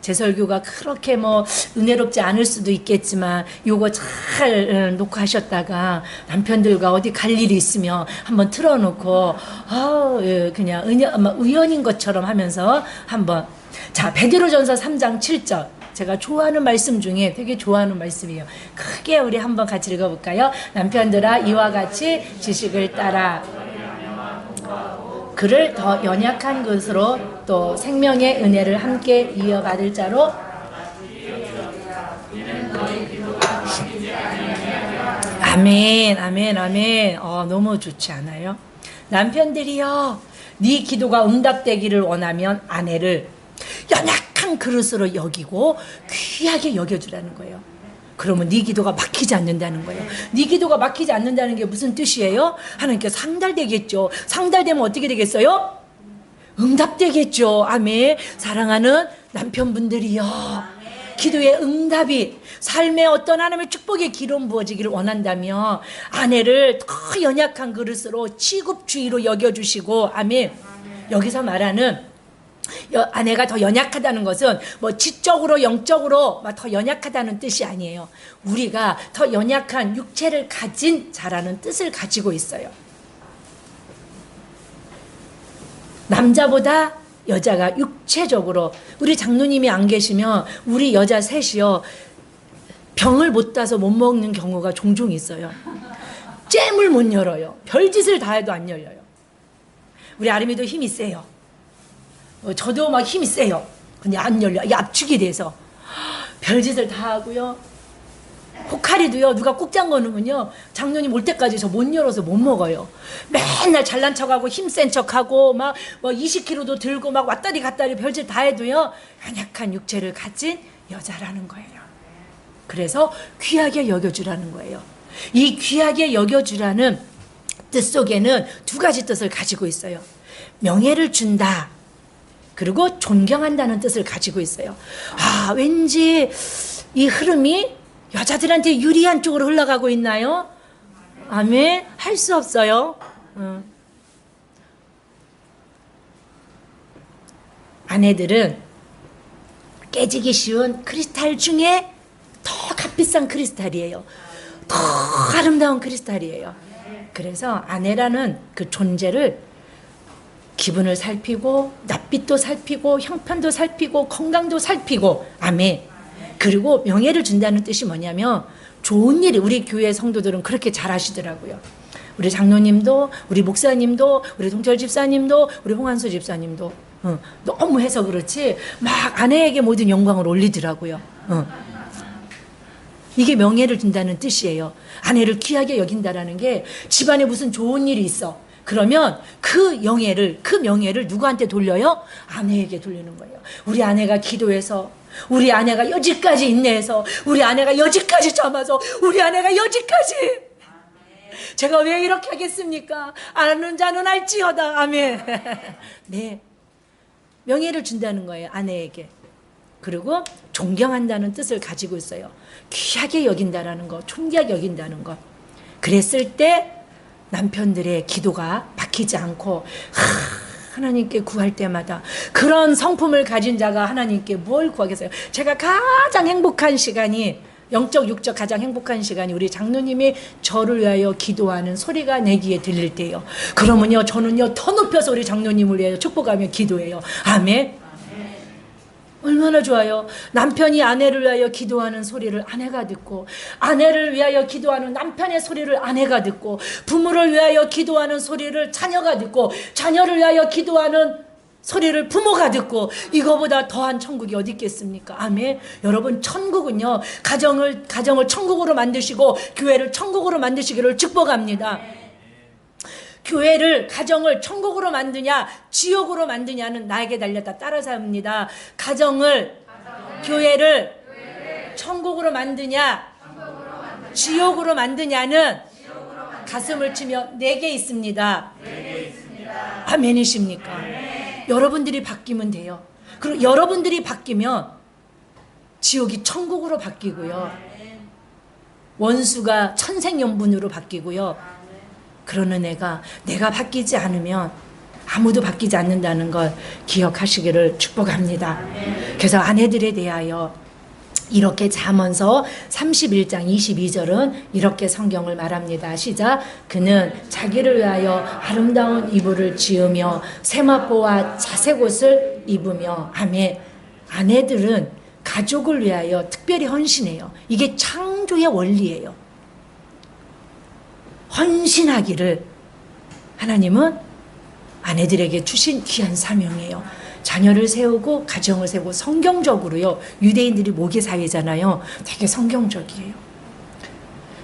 [SPEAKER 1] 제 설교가 그렇게 뭐 은혜롭지 않을 수도 있겠지만 요거 잘 녹화하셨다가 남편들과 어디 갈 일이 있으면 한번 틀어놓고 그냥 우연인 것처럼 하면서 한번. 자, 베드로전서 3장 7절 제가 좋아하는 말씀 중에 되게 좋아하는 말씀이에요. 크게 우리 한번 같이 읽어볼까요? 남편들아 이와 같이 지식을 따라 그를 더 연약한 것으로 또 생명의 은혜를 함께 이어받을 자로 아멘 아멘 아멘. 너무 좋지 않아요? 남편들이여 네 기도가 응답되기를 원하면 아내를 연약한 그릇으로 여기고 귀하게 여겨주라는 거예요. 그러면 네 기도가 막히지 않는다는 거예요. 네 기도가 막히지 않는다는 게 무슨 뜻이에요? 하나님께 상달되겠죠. 상달되면 어떻게 되겠어요? 응답되겠죠. 아멘. 사랑하는 남편분들이여 기도의 응답이 삶의 어떤 하나님의 축복의 기름 부어지기를 원한다면 아내를 더 연약한 그릇으로 취급주의로 여겨주시고 아멘. 여기서 말하는 아내가 더 연약하다는 것은 뭐 지적으로 영적으로 더 연약하다는 뜻이 아니에요. 우리가 더 연약한 육체를 가진 자라는 뜻을 가지고 있어요. 남자보다 여자가 육체적으로 우리 장로님이 안 계시면 우리 여자 셋이요 병을 못 따서 못 먹는 경우가 종종 있어요. 잼을 못 열어요. 별짓을 다 해도 안 열려요. 우리 아름이도 힘이 세요. 저도 막 힘이 세요. 근데 안 열려. 압축이 돼서 별짓을 다 하고요. 호카리도요. 누가 꾹 잠궈놓으면요. 장로님 올 때까지 저 못 열어서 못 먹어요. 맨날 잘난 척하고 힘센 척하고 막 20kg도 들고 막 왔다리 갔다리 별짓 다 해도요. 연약한 육체를 가진 여자라는 거예요. 그래서 귀하게 여겨주라는 거예요. 이 귀하게 여겨주라는 뜻 속에는 두 가지 뜻을 가지고 있어요. 명예를 준다. 그리고 존경한다는 뜻을 가지고 있어요. 왠지 이 흐름이 여자들한테 유리한 쪽으로 흘러가고 있나요? 아멘. 할 수 없어요. 아내들은 깨지기 쉬운 크리스탈 중에 더 값비싼 크리스탈이에요. 더 아름다운 크리스탈이에요. 그래서 아내라는 그 존재를 기분을 살피고 낯빛도 살피고 형편도 살피고 건강도 살피고 아멘. 그리고 명예를 준다는 뜻이 뭐냐면 좋은 일 우리 교회 성도들은 그렇게 잘 하시더라고요. 우리 장로님도 우리 목사님도 우리 동철 집사님도 우리 홍한수 집사님도 너무 해서 그렇지 막 아내에게 모든 영광을 올리더라고요. 이게 명예를 준다는 뜻이에요. 아내를 귀하게 여긴다라는 게 집안에 무슨 좋은 일이 있어. 그러면 그 명예를 누구한테 돌려요? 아내에게 돌리는 거예요. 우리 아내가 기도해서, 우리 아내가 여지까지 인내해서, 우리 아내가 여지까지 참아서, 우리 아내가 여지까지. 제가 왜 이렇게 하겠습니까? 아는 자는 알지어다. 아멘. 네. 명예를 준다는 거예요. 아내에게. 그리고 존경한다는 뜻을 가지고 있어요. 귀하게 여긴다라는 거, 존귀하게 여긴다는 거. 그랬을 때 남편들의 기도가 막히지 않고 하나님께 구할 때마다 그런 성품을 가진 자가 하나님께 뭘 구하겠어요? 제가 가장 행복한 시간이 영적 육적 가장 행복한 시간이 우리 장로님이 저를 위하여 기도하는 소리가 내 귀에 들릴 때예요. 그러면요 저는요 더 높여서 우리 장로님을 위하여 축복하며 기도해요. 아멘. 얼마나 좋아요. 남편이 아내를 위하여 기도하는 소리를 아내가 듣고 아내를 위하여 기도하는 남편의 소리를 아내가 듣고 부모를 위하여 기도하는 소리를 자녀가 듣고 자녀를 위하여 기도하는 소리를 부모가 듣고 이거보다 더한 천국이 어디 있겠습니까? 아멘. 여러분 천국은요 가정을 천국으로 만드시고 교회를 천국으로 만드시기를 축복합니다. 교회를 가정을 천국으로 만드냐 지옥으로 만드냐는 나에게 달렸다 따라서 합니다. 교회를 천국으로 만드냐 지옥으로 만드냐는 가슴을 치며 내게 있습니다. 아멘이십니까? 여러분들이 바뀌면 돼요. 그리고 여러분들이 바뀌면 지옥이 천국으로 바뀌고요. 원수가 천생연분으로 바뀌고요. 그런 은혜가 내가 바뀌지 않으면 아무도 바뀌지 않는다는 걸 기억하시기를 축복합니다. 그래서 아내들에 대하여 이렇게 잠언서 31장 22절은 이렇게 성경을 말합니다. 시작. 그는 자기를 위하여 아름다운 이불을 지으며 세마포와 자색옷을 입으며. 아멘. 아내들은 가족을 위하여 특별히 헌신해요. 이게 창조의 원리예요. 헌신하기를 하나님은 아내들에게 주신 귀한 사명이에요. 자녀를 세우고 가정을 세우고 성경적으로요. 유대인들이 모계 사회잖아요. 되게 성경적이에요.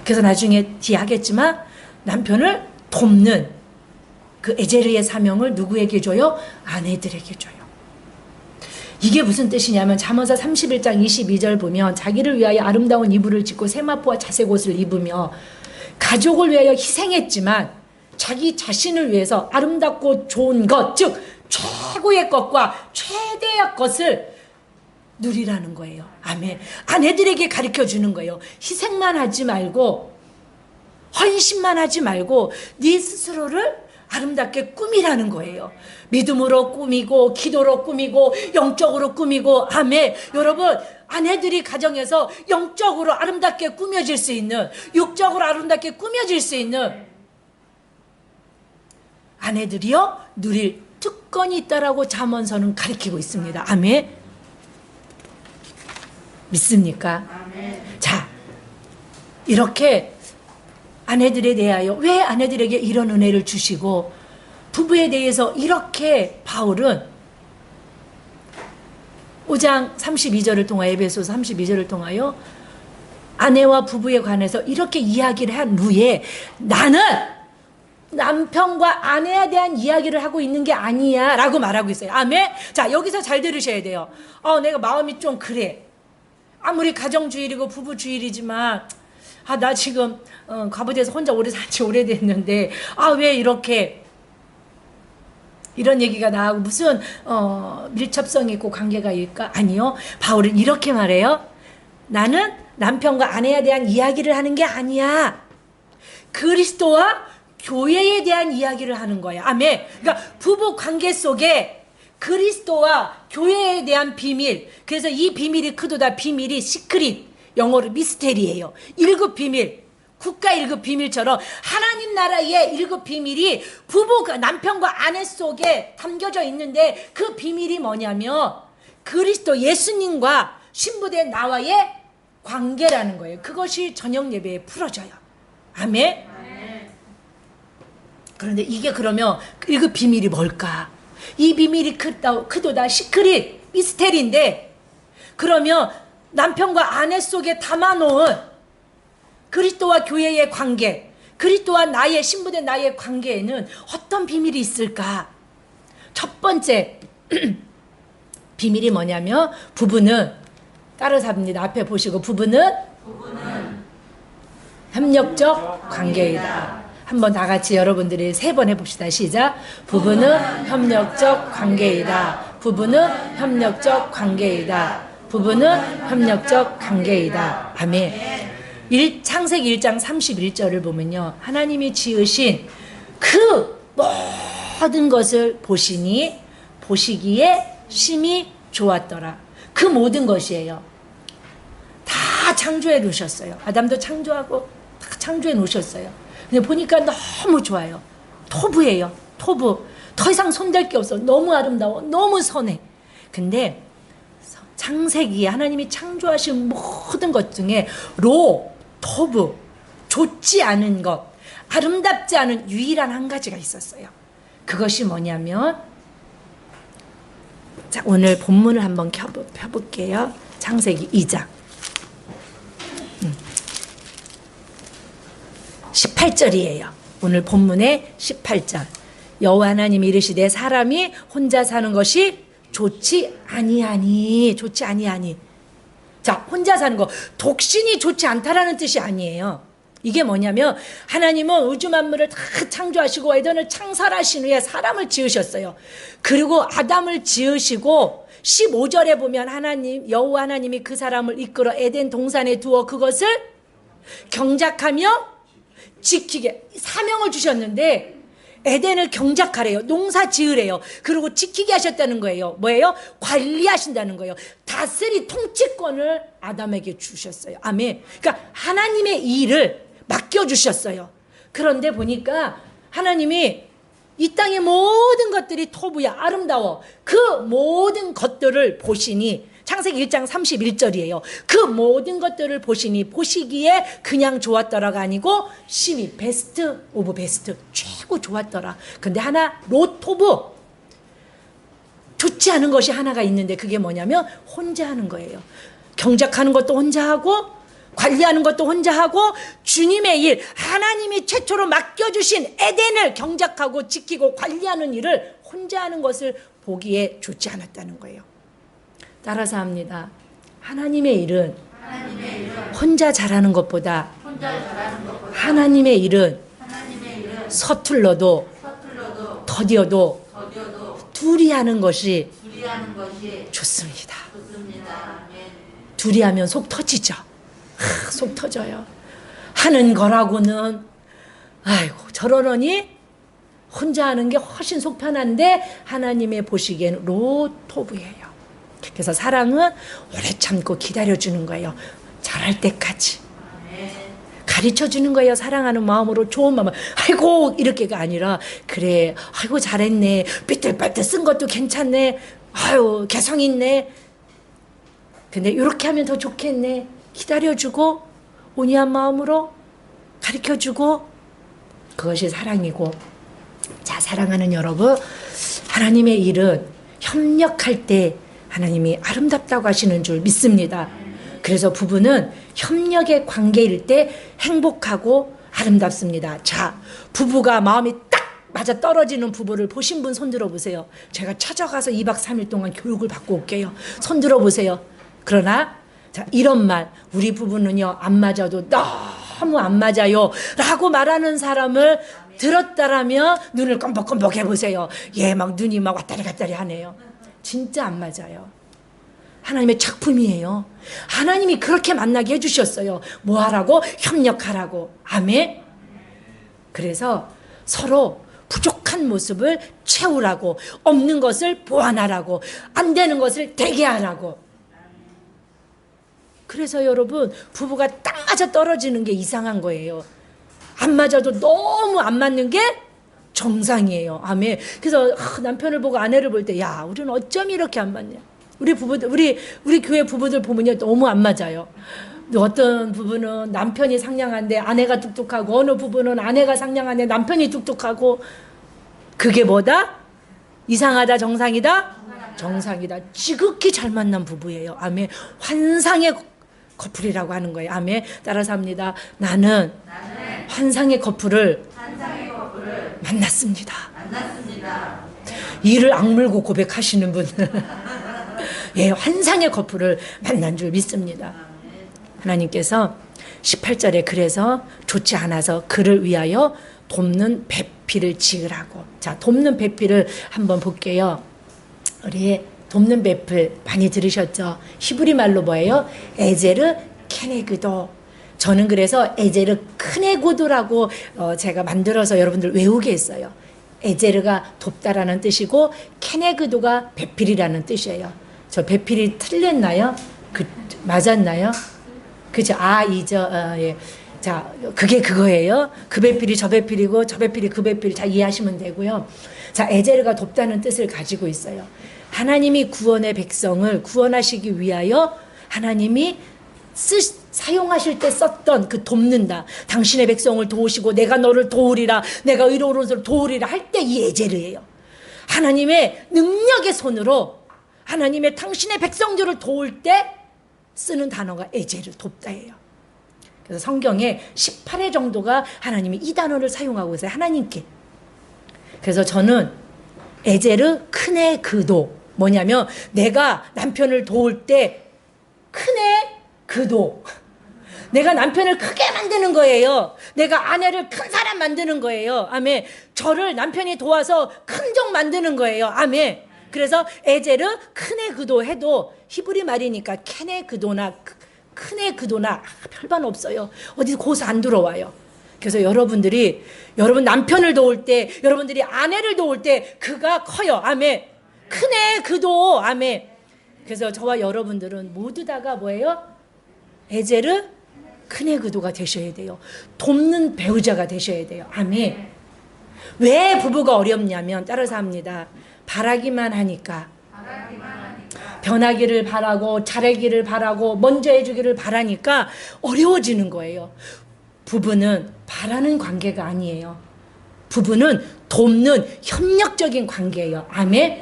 [SPEAKER 1] 그래서 나중에 뒤에 하겠지만 남편을 돕는 그 에제르의 사명을 누구에게 줘요? 아내들에게 줘요. 이게 무슨 뜻이냐면 잠언서 31장 22절 보면 자기를 위하여 아름다운 이불을 짓고 세마포와 자색옷을 입으며 가족을 위하여 희생했지만 자기 자신을 위해서 아름답고 좋은 것, 즉 최고의 것과 최대의 것을 누리라는 거예요. 아멘. 아내들에게 가르쳐 주는 거예요. 희생만 하지 말고 헌신만 하지 말고 네 스스로를 아름답게 꾸미라는 거예요. 믿음으로 꾸미고 기도로 꾸미고 영적으로 꾸미고. 아멘. 여러분, 아내들이 가정에서 영적으로 아름답게 꾸며질 수 있는, 육적으로 아름답게 꾸며질 수 있는 아내들이요 누릴 특권이 있다라고 잠언서는 가르치고 있습니다. 아멘. 믿습니까? 아멘. 자, 이렇게 아내들에 대하여 왜 아내들에게 이런 은혜를 주시고 부부에 대해서 이렇게 바울은 5장 32절을 통하여 에베소서 32절을 통하여 아내와 부부에 관해서 이렇게 이야기를 한 후에 나는 남편과 아내에 대한 이야기를 하고 있는 게 아니야 라고 말하고 있어요. 아멘. 자, 여기서 잘 들으셔야 돼요. 내가 마음이 좀 그래. 아무리 가정주일이고 부부주일이지만 나 지금 과부대에서 혼자 오래 산지 오래됐는데 왜 이렇게 이런 얘기가 나하고 무슨 밀접성이 있고 관계가 있을까? 아니요. 바울은 이렇게 말해요. 나는 남편과 아내에 대한 이야기를 하는 게 아니야. 그리스도와 교회에 대한 이야기를 하는 거야. 아멘. 그러니까 부부 관계 속에 그리스도와 교회에 대한 비밀. 그래서 이 비밀이 크도다. 비밀이 시크릿. 영어로 미스테리예요. 1급 비밀. 국가 1급 비밀처럼 하나님 나라의 1급 비밀이 부부, 남편과 아내 속에 담겨져 있는데 그 비밀이 뭐냐면 그리스도 예수님과 신부된 나와의 관계라는 거예요. 그것이 저녁 예배에 풀어져요. 아멘. 그런데 이게 그러면 1급 비밀이 뭘까? 이 비밀이 크도다. 시크릿, 미스테리인데 그러면 남편과 아내 속에 담아놓은 그리스도와 교회의 관계, 그리스도와 나의 신부된 나의 관계에는 어떤 비밀이 있을까? 첫 번째 비밀이 뭐냐면 부부는 따라서 합니다. 앞에 보시고 부부는 협력적 관계이다. 한번 다 같이 여러분들이 3번 해봅시다. 시작. 부부는 협력적 관계이다. 부부는 협력적 관계이다. 부부는 협력적 관계이다. 아멘. 창세기 1장 31절을 보면요. 하나님이 지으신 그 모든 것을 보시니 보시기에 심히 좋았더라. 그 모든 것이에요. 다 창조해 놓으셨어요. 아담도 창조하고 다 창조해 놓으셨어요. 근데 보니까 너무 좋아요. 토부예요. 토부. 더 이상 손댈 게 없어. 너무 아름다워. 너무 선해. 근데 창세기에 하나님이 창조하신 모든 것 중에 토부, 좋지 않은 것, 아름답지 않은 유일한 한 가지가 있었어요. 그것이 뭐냐면 자, 오늘 본문을 한번 펴볼게요. 창세기 2장 18절이에요. 오늘 본문의 18절. 여호와 하나님이 이르시되 사람이 혼자 사는 것이 좋지 아니하니. 좋지 아니하니. 자, 혼자 사는 거. 독신이 좋지 않다라는 뜻이 아니에요. 이게 뭐냐면 하나님은 우주 만물을 다 창조하시고 에덴을 창설하신 후에 사람을 지으셨어요. 그리고 아담을 지으시고 15절에 보면 하나님 여호와 하나님이 그 사람을 이끌어 에덴 동산에 두어 그것을 경작하며 지키게 사명을 주셨는데 에덴을 경작하래요. 농사 지으래요. 그리고 지키게 하셨다는 거예요. 뭐예요? 관리하신다는 거예요. 다스리 통치권을 아담에게 주셨어요. 아멘. 그러니까 하나님의 일을 맡겨주셨어요. 그런데 보니까 하나님이 이 땅의 모든 것들이 토부야 아름다워. 그 모든 것들을 보시니 창세기 1장 31절이에요. 그 모든 것들을 보시니 보시기에 그냥 좋았더라가 아니고 심히 베스트 오브 베스트 최고 좋았더라. 근데 하나 로토브 좋지 않은 것이 하나가 있는데 그게 뭐냐면 혼자 하는 거예요. 경작하는 것도 혼자 하고 관리하는 것도 혼자 하고 주님의 일 하나님이 최초로 맡겨주신 에덴을 경작하고 지키고 관리하는 일을 혼자 하는 것을 보기에 좋지 않았다는 거예요. 따라서 합니다. 하나님의 일은 혼자 잘하는 것보다 하나님의 일은 서툴러도 더디어도 둘이 하는 것이 좋습니다. 둘이 하면 속 터지죠. 속 터져요. 하는 거라고는 아이고 저러느니 혼자 하는 게 훨씬 속 편한데 하나님의 보시기에는 로토브예요. 그래서 사랑은 오래 참고 기다려주는 거예요. 잘할 때까지. 가르쳐주는 거예요. 사랑하는 마음으로 좋은 마음으로. 아이고 이렇게가 아니라 그래 아이고 잘했네. 삐뚤빼뚤 쓴 것도 괜찮네. 아유 개성 있네. 근데 이렇게 하면 더 좋겠네. 기다려주고 온유한 마음으로 가르쳐주고 그것이 사랑이고 자 사랑하는 여러분 하나님의 일은 협력할 때 하나님이 아름답다고 하시는 줄 믿습니다. 그래서 부부는 협력의 관계일 때 행복하고 아름답습니다. 자 부부가 마음이 딱 맞아 떨어지는 부부를 보신 분 손 들어보세요. 제가 찾아가서 2박 3일 동안 교육을 받고 올게요. 손 들어보세요. 그러나 자, 이런 말 우리 부부는요 안 맞아도 너무 안 맞아요 라고 말하는 사람을 들었다라면 눈을 껌벅껌벅 해보세요. 얘 막 눈이 막 왔다리 갔다리 하네요. 진짜 안 맞아요. 하나님의 작품이에요. 하나님이 그렇게 만나게 해주셨어요. 뭐 하라고? 협력하라고. 아멘. 그래서 서로 부족한 모습을 채우라고 없는 것을 보완하라고 안 되는 것을 되게 하라고. 그래서 여러분 부부가 딱 맞아 떨어지는 게 이상한 거예요. 안 맞아도 너무 안 맞는 게 정상이에요. 아멘. 그래서 남편을 보고 아내를 볼 때 야 우리는 어쩜 이렇게 안 맞냐. 우리 부부들 우리 교회 부부들 보면요 너무 안 맞아요. 어떤 부부는 남편이 상냥한데 아내가 뚝뚝하고 어느 부부는 아내가 상냥한데 남편이 뚝뚝하고 그게 뭐다? 이상하다 정상이다? 정상이다. 지극히 잘 만난 부부예요. 아멘. 환상의 커플이라고 하는 거예요. 아멘. 따라서 합니다. 나는 환상의 커플을 만났습니다. 이를 악물고 고백하시는 분. 예, 환상의 커플을 만난 줄 믿습니다. 하나님께서 18절에 그래서 좋지 않아서 그를 위하여 돕는 배필을 지으라고. 자, 돕는 배필을 한번 볼게요. 우리 돕는 배필 많이 들으셨죠? 히브리 말로 뭐예요? 에제르 케네그도. 저는 그래서 에제르 크네고도라고 제가 만들어서 여러분들 외우게 했어요. 에제르가 돕다라는 뜻이고 케네그도가 배필이라는 뜻이에요. 저 배필이 틀렸나요? 맞았나요? 그죠? 예. 자, 그게 그거예요. 그 배필이 저 배필이고 저 배필이 그 배필. 자, 이해하시면 되고요. 자, 에제르가 돕다는 뜻을 가지고 있어요. 하나님이 구원의 백성을 구원하시기 위하여 하나님이 사용하실 때 썼던 그 돕는다. 당신의 백성을 도우시고 내가 너를 도우리라. 내가 의로운 것을 도우리라 할 때 이 에제르예요. 하나님의 능력의 손으로 하나님의 당신의 백성들을 도울 때 쓰는 단어가 에제르 돕다예요. 그래서 성경에 18회 정도가 하나님이 이 단어를 사용하고 있어요. 하나님께. 그래서 저는 에제르 큰애 그도 뭐냐면 내가 남편을 도울 때 큰애 그도 내가 남편을 크게 만드는 거예요. 내가 아내를 큰 사람 만드는 거예요. 아멘. 저를 남편이 도와서 큰 종 만드는 거예요. 아멘. 그래서 에제르 크네 그도 해도 히브리 말이니까 케네 그도나 크네 그도나 별반 없어요. 어디 고사 안 들어와요. 그래서 여러분들이 여러분 남편을 도울 때, 여러분들이 아내를 도울 때 그가 커요. 아멘. 크네 그도. 아멘. 그래서 저와 여러분들은 모두 다가 뭐예요? 에제르 크네 그도가 되셔야 돼요. 돕는 배우자가 되셔야 돼요. 아멘. 왜 부부가 어렵냐면 따라서 합니다. 바라기만 하니까. 변하기를 바라고 잘하기를 바라고 먼저 해주기를 바라니까 어려워지는 거예요. 부부는 바라는 관계가 아니에요. 부부는 돕는 협력적인 관계예요. 아멘.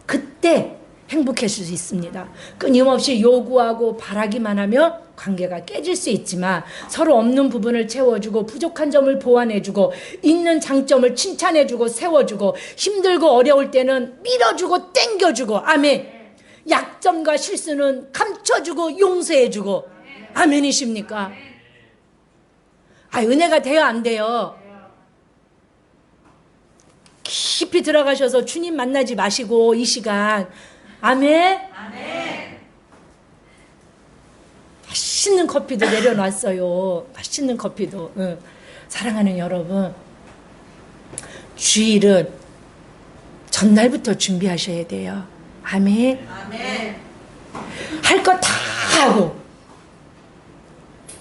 [SPEAKER 1] 그때 행복해질 수 있습니다. 끊임없이 요구하고 바라기만 하면 관계가 깨질 수 있지만 서로 없는 부분을 채워주고 부족한 점을 보완해주고 있는 장점을 칭찬해주고 세워주고 힘들고 어려울 때는 밀어주고 땡겨주고 아멘. 약점과 실수는 감춰주고 용서해주고 아멘이십니까? 은혜가 돼요 안 돼요? 깊이 들어가셔서 주님 만나지 마시고 이 시간 아멘. 맛있는 커피도 내려놨어요. 맛있는 커피도. 사랑하는 여러분, 주일은 전날부터 준비하셔야 돼요. 아멘. 할 거 다 하고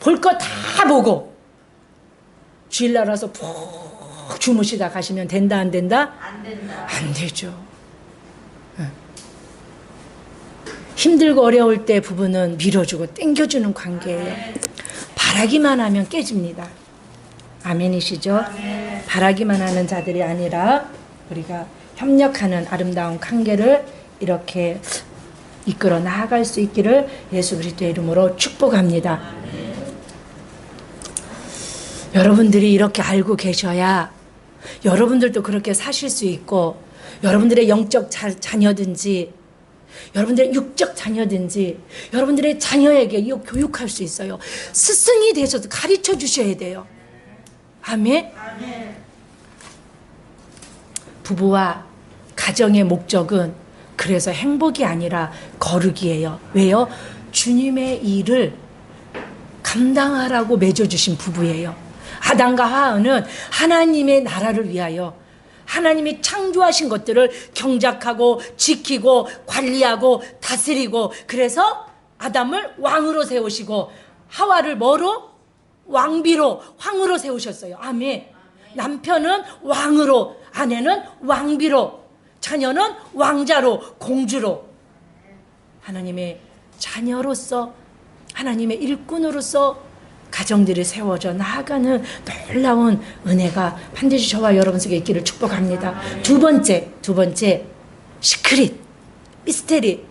[SPEAKER 1] 볼 거 다 보고 주일날 와서 푹 주무시다 가시면 된다 안 된다? 안 되죠. 힘들고 어려울 때 부부는 밀어주고 땡겨주는 관계예요. 바라기만 하면 깨집니다. 아멘이시죠? 바라기만 하는 자들이 아니라 우리가 협력하는 아름다운 관계를 이렇게 이끌어 나아갈 수 있기를 예수 그리스도의 이름으로 축복합니다. 여러분들이 이렇게 알고 계셔야 여러분들도 그렇게 사실 수 있고 여러분들의 영적 자녀든지 여러분들의 육적 자녀든지 여러분들의 자녀에게 이 교육할 수 있어요. 스승이 되셔서 가르쳐 주셔야 돼요. 아멘. 부부와 가정의 목적은 그래서 행복이 아니라 거룩이에요. 왜요? 주님의 일을 감당하라고 맺어주신 부부예요. 아담과 하와는 하나님의 나라를 위하여 하나님이 창조하신 것들을 경작하고 지키고 관리하고 다스리고 그래서 아담을 왕으로 세우시고 하와를 뭐로? 왕비로 황으로 세우셨어요. 아멘. 남편은 왕으로 아내는 왕비로 자녀는 왕자로 공주로 하나님의 자녀로서 하나님의 일꾼으로서 가정들이 세워져 나아가는 놀라운 은혜가 반드시 저와 여러분 속에 있기를 축복합니다. 두 번째 시크릿, 미스테리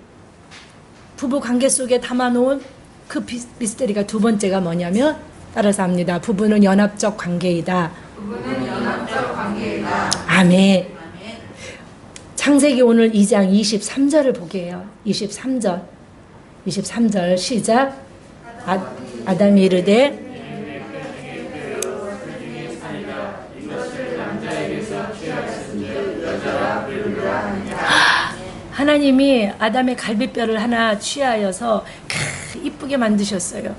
[SPEAKER 1] 부부 관계 속에 담아놓은 그 미스테리가 두 번째가 뭐냐면 따라서 합니다. 부부는 연합적 관계이다. 아멘. 창세기 오늘 2장 23절을 보게 해요. 23절 시작. 아담이 이르되 하나님이 아담의 갈비뼈를 하나 취하여서 이쁘게 만드셨어요.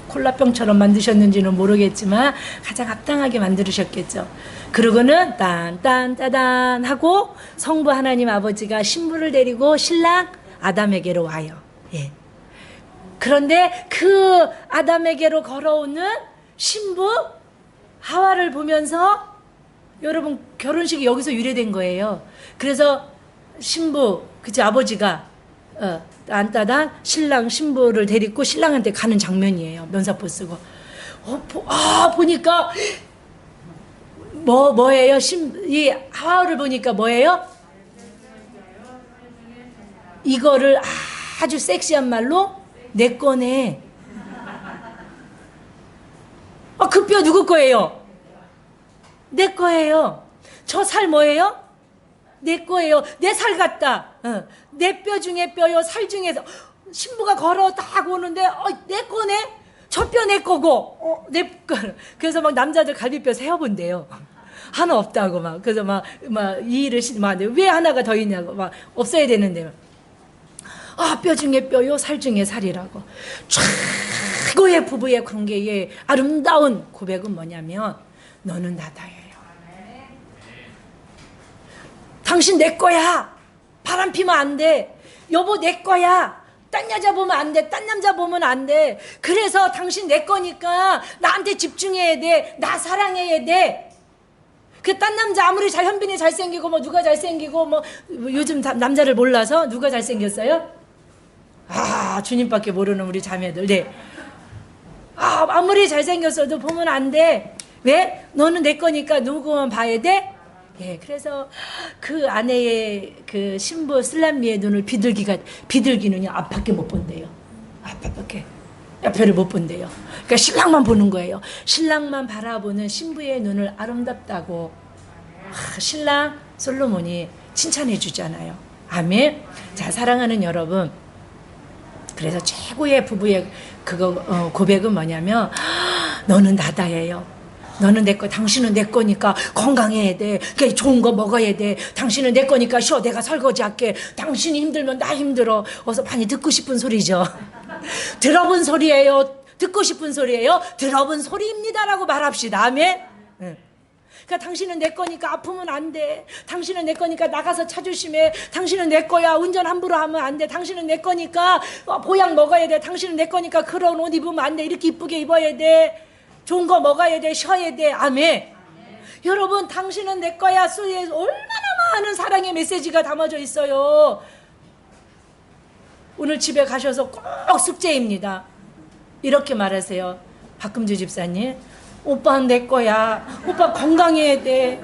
[SPEAKER 1] 콜라병처럼 만드셨는지는 모르겠지만 가장 합당하게 만드셨겠죠. 그러고는 딴딴따단 하고 성부 하나님 아버지가 신부를 데리고 신랑 아담에게로 와요. 예. 그런데 그 아담에게로 걸어오는 신부 하와를 보면서 여러분 결혼식이 여기서 유래된 거예요. 그래서 신부 그치 아버지가 딴따단 신랑 신부를 데리고 신랑한테 가는 장면이에요. 면사포 쓰고 보니까 뭐예요? 이 하와를 보니까 뭐예요? 이거를 아주 섹시한 말로 내 거네. 그 뼈 누구 거예요? 내 거예요. 저 살 뭐예요? 내 거예요. 내 살 같다. 내 뼈 중에 뼈요. 살 중에서 신부가 걸어 딱 오는데 내 거네. 저 뼈 내 거고 내 거. 그래서 막 남자들 갈비뼈 세어본대요. 하나 없다고 막. 그래서 막 이 일을 왜 하나가 더 있냐고 막 없어야 되는데. 아, 뼈 중에 뼈요, 살 중에 살이라고. 최고의 부부의 관계의 아름다운 고백은 뭐냐면 너는 나다예요. 당신 내 거야. 바람 피면 안 돼. 여보 내 거야. 딴 여자 보면 안 돼. 딴 남자 보면 안 돼. 그래서 당신 내 거니까 나한테 집중해야 돼. 나 사랑해야 돼. 그 딴 남자 아무리 현빈이 잘생기고 뭐 누가 잘생기고 뭐 요즘 남자를 몰라서 누가 잘생겼어요? 아, 주님밖에 모르는 우리 자매들. 네. 아, 아무리 잘생겼어도 보면 안 돼. 왜? 너는 내 거니까 누구만 봐야 돼? 예, 그래서 그 아내의 그 신부 슬람미의 눈을 비둘기는요, 앞밖에 못 본대요. 앞밖에. 옆에를 못 본대요. 그러니까 신랑만 보는 거예요. 신랑만 바라보는 신부의 눈을 아름답다고. 신랑 솔로몬이 칭찬해 주잖아요. 아멘. 자, 사랑하는 여러분. 그래서 최고의 부부의 고백은 뭐냐면 너는 나다예요. 너는 내 거, 당신은 내 거니까 건강해야 돼. 그러니까 좋은 거 먹어야 돼. 당신은 내 거니까 쉬어. 내가 설거지할게. 당신이 힘들면 나 힘들어. 어서 많이 듣고 싶은 소리죠. 들어본 소리예요. 듣고 싶은 소리예요. 들어본 소리입니다라고 말합시다. 아멘. 그러니까 당신은 내 거니까 아프면 안 돼. 당신은 내 거니까 나가서 차 조심해. 당신은 내 거야. 운전 함부로 하면 안 돼. 당신은 내 거니까 보약 먹어야 돼. 당신은 내 거니까 그런 옷 입으면 안 돼. 이렇게 이쁘게 입어야 돼. 좋은 거 먹어야 돼. 쉬어야 돼. 아멘. 여러분, 당신은 내 거야 소리에 얼마나 많은 사랑의 메시지가 담아져 있어요. 오늘 집에 가셔서 꼭 숙제입니다. 이렇게 말하세요. 박금주 집사님, 오빠는 내 거야. 오빠 건강해야 돼.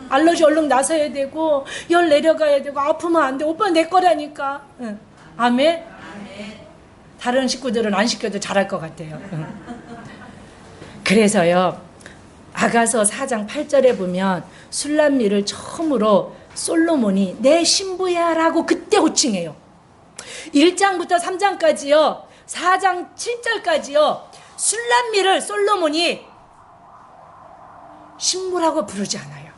[SPEAKER 1] 알러지 얼른 나서야 되고 열 내려가야 되고 아프면 안 돼. 오빠는 내 거라니까. 응. 아멘. 다른 식구들은 안 시켜도 잘할 것 같아요. 응. 그래서요, 아가서 4장 8절에 보면 술람미를 처음으로 솔로몬이 내 신부야 라고 그때 호칭해요. 1장부터 3장까지요, 4장 7절까지요, 술람미를 솔로몬이 신부라고 부르지 않아요.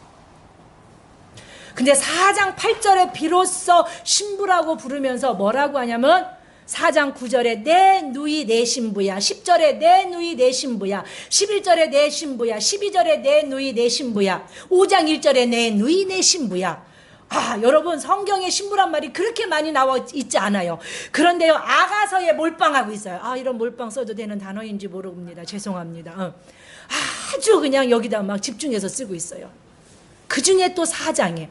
[SPEAKER 1] 근데 4장 8절에 비로소 신부라고 부르면서 뭐라고 하냐면 4장 9절에 내 누이 내 신부야, 10절에 내 누이 내 신부야, 11절에 내 신부야, 12절에 내 누이 내 신부야, 5장 1절에 내 누이 내 신부야. 아, 여러분, 성경에 신부란 말이 그렇게 많이 나와 있지 않아요. 그런데요, 아가서에 몰빵하고 있어요. 아, 이런 몰빵 써도 되는 단어인지 모릅니다. 죄송합니다. 아주 그냥 여기다 막 집중해서 쓰고 있어요. 그 중에 또 4장에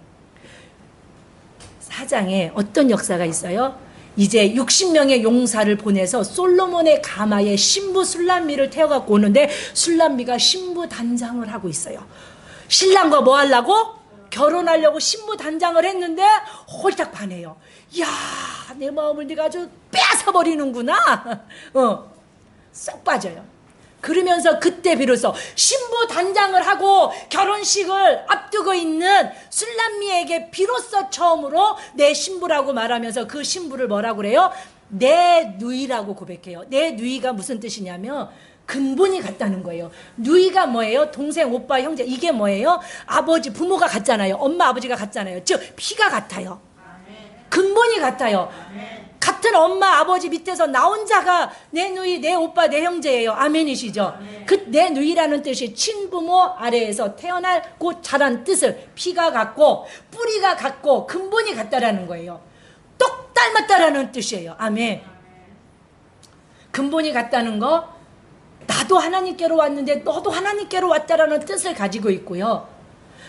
[SPEAKER 1] 어떤 역사가 있어요? 이제 60명의 용사를 보내서 솔로몬의 가마에 신부 술람미를 태워갖고 오는데 술람미가 신부 단장을 하고 있어요. 신랑과 뭐 하려고? 결혼하려고 신부 단장을 했는데 홀딱 반해요. 이야, 내 마음을 네가 아주 뺏어버리는구나. 쏙 빠져요. 그러면서 그때 비로소 신부 단장을 하고 결혼식을 앞두고 있는 술람미에게 비로소 처음으로 내 신부라고 말하면서 그 신부를 뭐라고 그래요? 내 누이라고 고백해요. 내 누이가 무슨 뜻이냐면 근본이 같다는 거예요. 누이가 뭐예요? 동생, 오빠, 형제. 이게 뭐예요? 아버지, 부모가 같잖아요. 엄마, 아버지가 같잖아요. 즉 피가 같아요. 근본이 같아요. 같은 엄마, 아버지 밑에서 나온 자가 내 누이, 내 오빠, 내 형제예요. 아멘이시죠? 그 내 누이라는 뜻이 친부모 아래에서 태어나고 자란 뜻을 피가 같고 뿌리가 같고 근본이 같다라는 거예요. 똑 닮았다라는 뜻이에요. 아멘. 근본이 같다는 거, 나도 하나님께로 왔는데 너도 하나님께로 왔다라는 뜻을 가지고 있고요.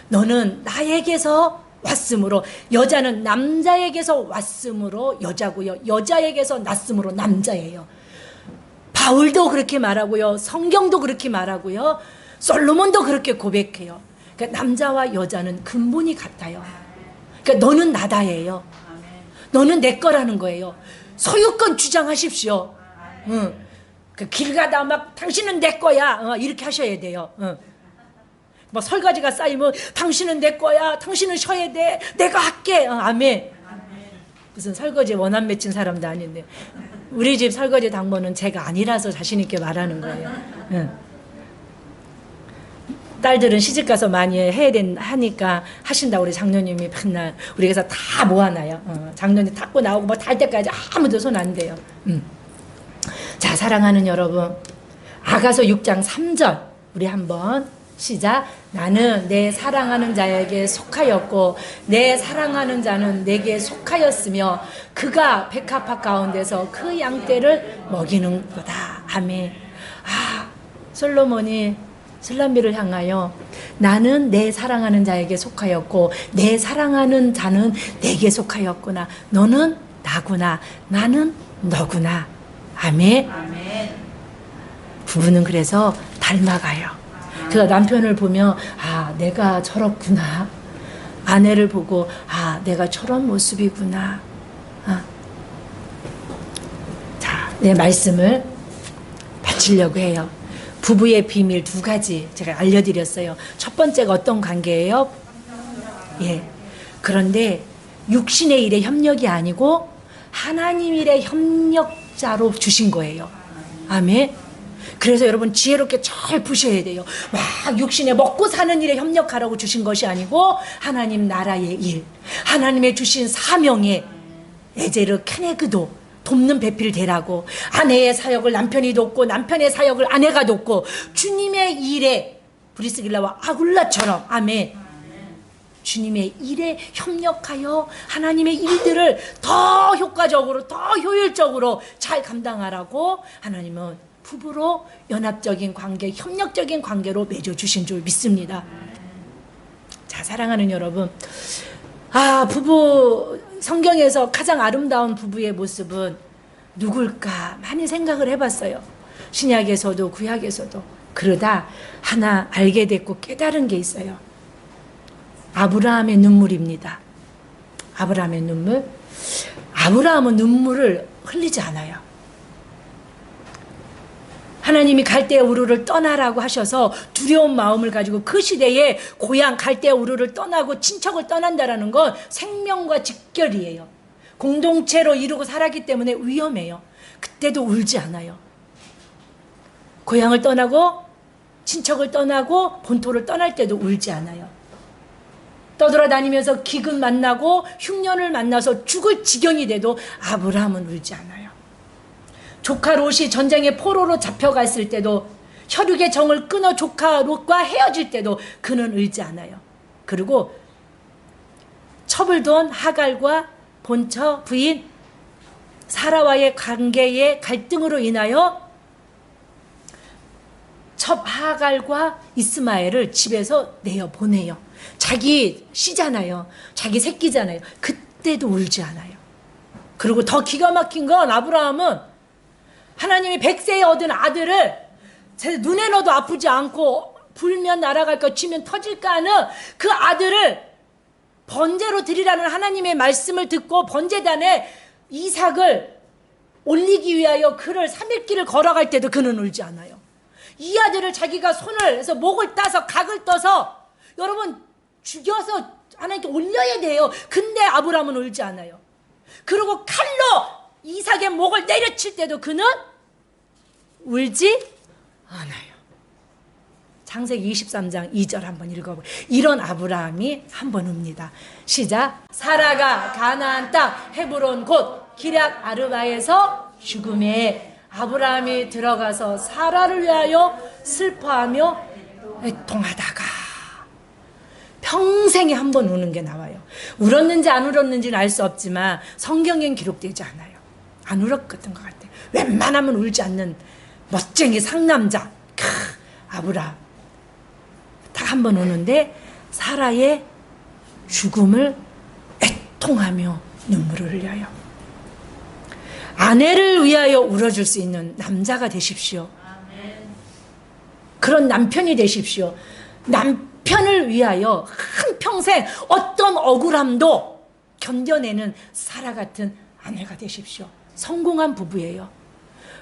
[SPEAKER 1] 너는 나에게서 왔으므로, 여자는 남자에게서 왔으므로 여자고요. 여자에게서 났으므로 남자예요. 바울도 그렇게 말하고요. 성경도 그렇게 말하고요. 솔로몬도 그렇게 고백해요. 그러니까 남자와 여자는 근본이 같아요. 그러니까 너는 나다예요. 너는 내 거라는 거예요. 소유권 주장하십시오. 그 길 가다 막 당신은 내 거야. 이렇게 하셔야 돼요. 뭐 설거지가 쌓이면 당신은 내 거야. 당신은 쉬어야 돼. 내가 할게. 아멘. 무슨 설거지 원한 맺힌 사람도 아닌데 우리 집 설거지 당번은 제가 아니라서 자신 있게 말하는 거예요. 딸들은 시집가서 많이 하니까 하신다고 우리 장로님이 맨날 우리에게서 다 모아놔요. 장로님 닦고 나오고 뭐 다 할 때까지 아무도 손 안 대요. 자, 사랑하는 여러분, 아가서 6장 3절 우리 한번 시작. 나는 내 사랑하는 자에게 속하였고 내 사랑하는 자는 내게 속하였으며 그가 백합화 가운데서 그 양떼를 먹이는 거다. 아멘. 솔로몬이 슬람비를 향하여 나는 내 사랑하는 자에게 속하였고 내 사랑하는 자는 내게 속하였구나. 너는 나구나. 나는 너구나. 아멘. 부부는 그래서 닮아가요. 그래서 남편을 보면 내가 저렇구나. 아내를 보고 내가 저런 모습이구나. 자, 내 말씀을 바치려고 해요. 부부의 비밀 2가지 제가 알려드렸어요. 첫 번째가 어떤 관계예요? 예. 그런데 육신의 일에 협력이 아니고 하나님 일의 협력자로 주신 거예요. 아멘. 그래서 여러분 지혜롭게 잘 보셔야 돼요. 막 육신에 먹고 사는 일에 협력하라고 주신 것이 아니고 하나님 나라의 일, 하나님의 주신 사명에 에제르 케네그도 돕는 배필 되라고, 아내의 사역을 남편이 돕고 남편의 사역을 아내가 돕고 주님의 일에 브리스길라와 아굴라처럼 아멘. 주님의 일에 협력하여 하나님의 일들을 더 효과적으로 더 효율적으로 잘 감당하라고 하나님은 부부로 연합적인 관계, 협력적인 관계로 맺어주신 줄 믿습니다. 자, 사랑하는 여러분, 부부 성경에서 가장 아름다운 부부의 모습은 누굴까 많이 생각을 해봤어요. 신약에서도 구약에서도. 그러다 하나 알게 됐고 깨달은 게 있어요. 아브라함의 눈물입니다. 아브라함의 눈물. 아브라함은 눈물을 흘리지 않아요. 하나님이 갈대아 우르를 떠나라고 하셔서 두려운 마음을 가지고 그 시대에 고향 갈대아 우르를 떠나고 친척을 떠난다라는 건 생명과 직결이에요. 공동체로 이루고 살았기 때문에 위험해요. 그때도 울지 않아요. 고향을 떠나고 친척을 떠나고 본토를 떠날 때도 울지 않아요. 떠돌아다니면서 기근 만나고 흉년을 만나서 죽을 지경이 돼도 아브라함은 울지 않아요. 조카 롯이 전쟁의 포로로 잡혀갔을 때도 혈육의 정을 끊어 조카 롯과 헤어질 때도 그는 울지 않아요. 그리고 첩을 둔 하갈과 본처 부인 사라와의 관계의 갈등으로 인하여 첩 하갈과 이스마엘을 집에서 내어보내요. 자기 씨잖아요. 자기 새끼잖아요. 그때도 울지 않아요. 그리고 더 기가 막힌 건 아브라함은 하나님이 100세에 얻은 아들을 눈에 넣어도 아프지 않고 불면 날아갈까 쥐면 터질까 하는 그 아들을 번제로 드리라는 하나님의 말씀을 듣고 번제단에 이삭을 올리기 위하여 그를 3일길을 걸어갈 때도 그는 울지 않아요. 이 아들을 자기가 손을 해서 목을 따서 각을 떠서 여러분 죽여서 하나님께 올려야 돼요. 근데 아브라함은 울지 않아요. 그리고 칼로 이삭의 목을 내려칠 때도 그는 울지 않아요. 창세기 23장 2절 한번 읽어보세요. 이런 아브라함이 한번 웁니다. 시작. 사라가 가나안 땅 헤브론 곧 기럇 아르바에서 죽음에 아브라함이 들어가서 사라를 위하여 슬퍼하며 애통하다가 평생에 한 번 우는 게 나와요. 울었는지 안 울었는지는 알 수 없지만 성경엔 기록되지 않아요. 안 울었던 것 같아요. 웬만하면 울지 않는 멋쟁이 상남자 아브라함 딱 한 번 우는데 사라의 죽음을 애통하며 눈물을 흘려요. 아내를 위하여 울어줄 수 있는 남자가 되십시오. 그런 남편이 되십시오. 남편을 위하여 한평생 어떤 억울함도 견뎌내는 사라 같은 아내가 되십시오. 성공한 부부예요.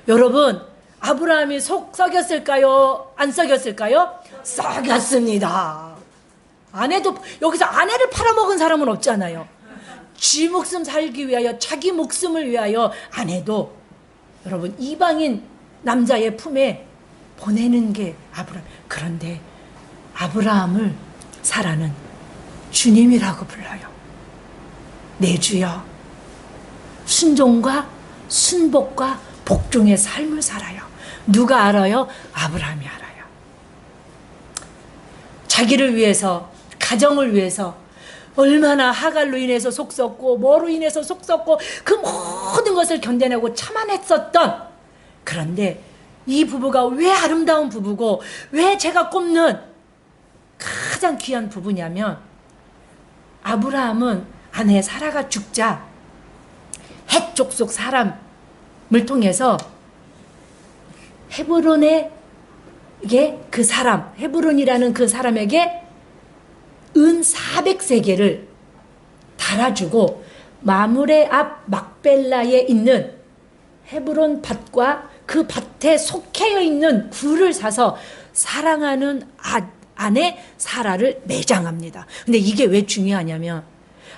[SPEAKER 1] 여러분, 아브라함이 속 썩였을까요? 안 썩였을까요? 썩였습니다. 여기서 아내를 팔아먹은 사람은 없잖아요. 지 목숨 살기 위하여, 자기 목숨을 위하여 아내도 여러분 이방인 남자의 품에 보내는 게 아브라함. 그런데 아브라함을 사라는 주님이라고 불러요. 내 주여, 순종과 순복과 복종의 삶을 살아요. 누가 알아요? 아브라함이 알아요. 자기를 위해서, 가정을 위해서 얼마나 하갈로 인해서 속 썩고 뭐로 인해서 속 썩고 그 모든 것을 견뎌내고 참아냈었던, 그런데 이 부부가 왜 아름다운 부부고 왜 제가 꼽는 가장 귀한 부부냐면, 아브라함은 아내 사라가 죽자 헷 족속 사람을 통해서 헤브론의 그 사람, 헤브론이라는 그 사람에게 은 400세겔을 달아주고 마므레 앞 막벨라에 있는 헤브론 밭과 그 밭에 속해 있는 굴을 사서 사랑하는 아내 사라를 매장합니다. 근데 이게 왜 중요하냐면,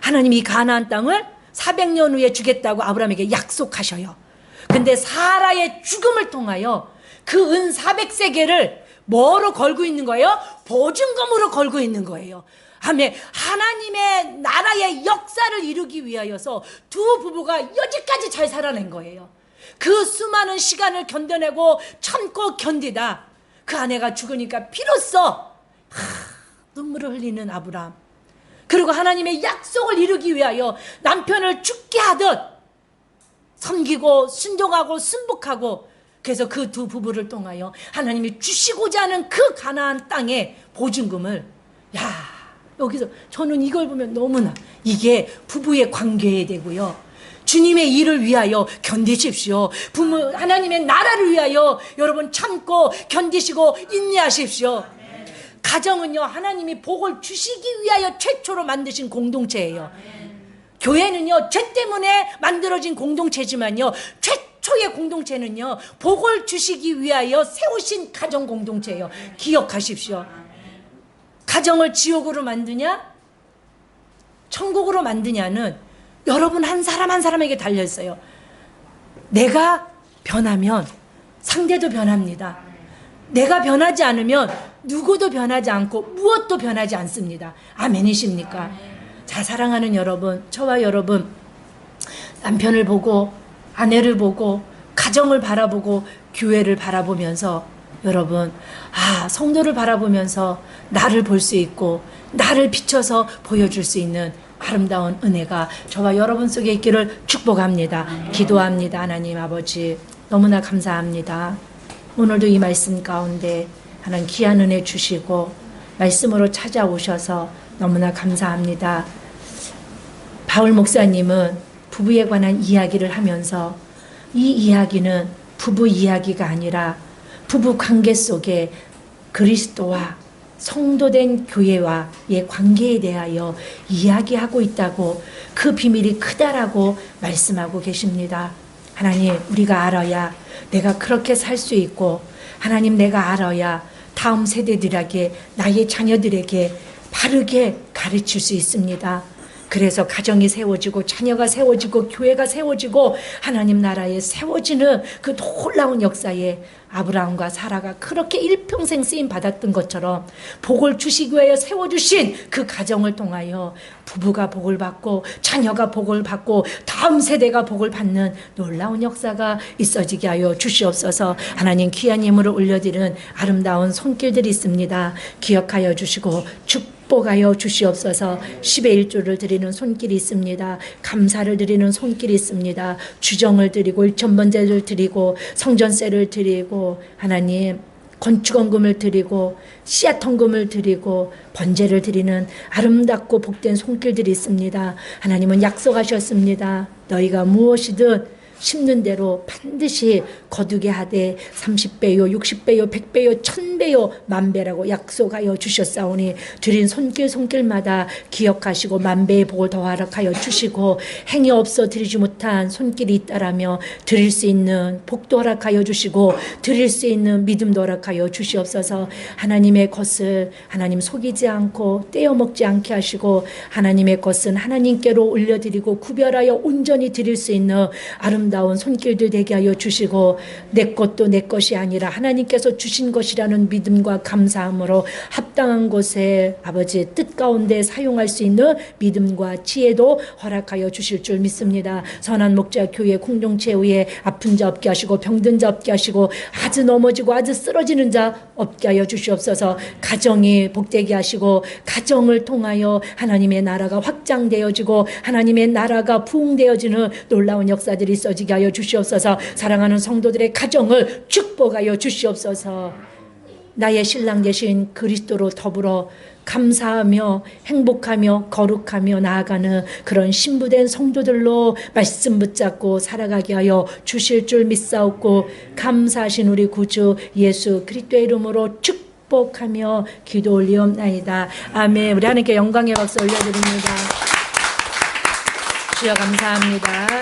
[SPEAKER 1] 하나님이 이 가나안 땅을 400년 후에 주겠다고 아브라함에게 약속하셔요. 근데 사라의 죽음을 통하여 그 은 400세겔을 뭐로 걸고 있는 거예요? 보증금으로 걸고 있는 거예요. 아멘. 하나님의 나라의 역사를 이루기 위하여서 두 부부가 여지까지 잘 살아낸 거예요. 그 수많은 시간을 견뎌내고 참고 견디다 그 아내가 죽으니까 비로소 눈물을 흘리는 아브라함, 그리고 하나님의 약속을 이루기 위하여 남편을 죽게 하듯 섬기고 순종하고 순복하고, 그래서 그 두 부부를 통하여 하나님이 주시고자 하는 그 가나안 땅의 보증금을, 여기서 저는 이걸 보면 너무나 이게 부부의 관계에 되고요, 주님의 일을 위하여 견디십시오. 부모 하나님의 나라를 위하여 여러분 참고 견디시고 인내하십시오. 가정은요, 하나님이 복을 주시기 위하여 최초로 만드신 공동체예요. 교회는요, 죄 때문에 만들어진 공동체지만요, 최초의 공동체는요, 복을 주시기 위하여 세우신 가정 공동체예요. 기억하십시오. 가정을 지옥으로 만드냐 천국으로 만드냐는 여러분 한 사람 한 사람에게 달려있어요. 내가 변하면 상대도 변합니다. 내가 변하지 않으면 누구도 변하지 않고 무엇도 변하지 않습니다. 아멘이십니까? 자, 사랑하는 여러분, 저와 여러분, 남편을 보고 아내를 보고 가정을 바라보고 교회를 바라보면서, 여러분, 성도를 바라보면서 나를 볼 수 있고 나를 비춰서 보여줄 수 있는 아름다운 은혜가 저와 여러분 속에 있기를 축복합니다. 기도합니다. 하나님 아버지, 너무나 감사합니다. 오늘도 이 말씀 가운데 하나님 귀한 은혜 주시고 말씀으로 찾아오셔서 너무나 감사합니다. 바울 목사님은 부부에 관한 이야기를 하면서, 이 이야기는 부부 이야기가 아니라 부부 관계 속에 그리스도와 성도된 교회와의 관계에 대하여 이야기하고 있다고, 그 비밀이 크다라고 말씀하고 계십니다. 하나님, 우리가 알아야 내가 그렇게 살 수 있고, 하나님, 내가 알아야 다음 세대들에게, 나의 자녀들에게 바르게 가르칠 수 있습니다. 그래서 가정이 세워지고 자녀가 세워지고 교회가 세워지고 하나님 나라에 세워지는 그 놀라운 역사에 아브라함과 사라가 그렇게 일평생 쓰임 받았던 것처럼 복을 주시기 위하여 세워주신 그 가정을 통하여 부부가 복을 받고 자녀가 복을 받고 다음 세대가 복을 받는 놀라운 역사가 있어지게 하여 주시옵소서. 하나님, 귀한 예물을 올려드리는 아름다운 손길들이 있습니다. 기억하여 주시고 축복하여 주시옵소서. 10의 1조를 드리는 손길이 있습니다. 감사를 드리는 손길이 있습니다. 주정을 드리고 1,000번제를 드리고 성전세를 드리고 하나님 건축원금을 드리고 씨앗헌금을 드리고 번제를 드리는 아름답고 복된 손길들이 있습니다. 하나님은 약속하셨습니다. 너희가 무엇이든 심는 대로 반드시 거두게 하되 30배요 60배요 100배요 1000배요 만배라고 약속하여 주셨사오니 드린 손길마다 기억하시고 만배의 복을 더하락하여 주시고 행위 없어 드리지 못한 손길이 있다라며 드릴 수 있는 복도 허락하여 주시고 드릴 수 있는 믿음도 허락하여 주시옵소서. 하나님의 것을 하나님 속이지 않고 떼어먹지 않게 하시고 하나님의 것은 하나님께로 올려드리고 구별하여 온전히 드릴 수 있는 아름다운 아름다운 손길들 되게 하여 주시고 내 것도 내 것이 아니라 하나님께서 주신 것이라는 믿음과 감사함으로 합당한 곳에 아버지의 뜻 가운데 사용할 수 있는 믿음과 지혜도 허락하여 주실 줄 믿습니다. 선한 목자 교회 공동체 위에 아픈 자 없게 하시고 병든 자 없게 하시고 아주 넘어지고 아주 쓰러지는 자 없게 하여 주시옵소서. 가정이 복되게 하시고 가정을 통하여 하나님의 나라가 확장되어지고 하나님의 나라가 부흥되어지는 놀라운 역사들이 있어지게 하여 주시옵소서. 사랑하는 성도들의 가정을 축복하여 주시옵소서. 나의 신랑 되신 그리스도로 더불어 감사하며 행복하며 거룩하며 나아가는 그런 신부된 성도들로 말씀 붙잡고 살아가게 하여 주실 줄 믿사옵고 감사하신 우리 구주 예수 그리스도의 이름으로 축복하며 기도 올리옵나이다. 아멘. 우리 하나님께 영광의 박수 올려드립니다. 주여 감사합니다.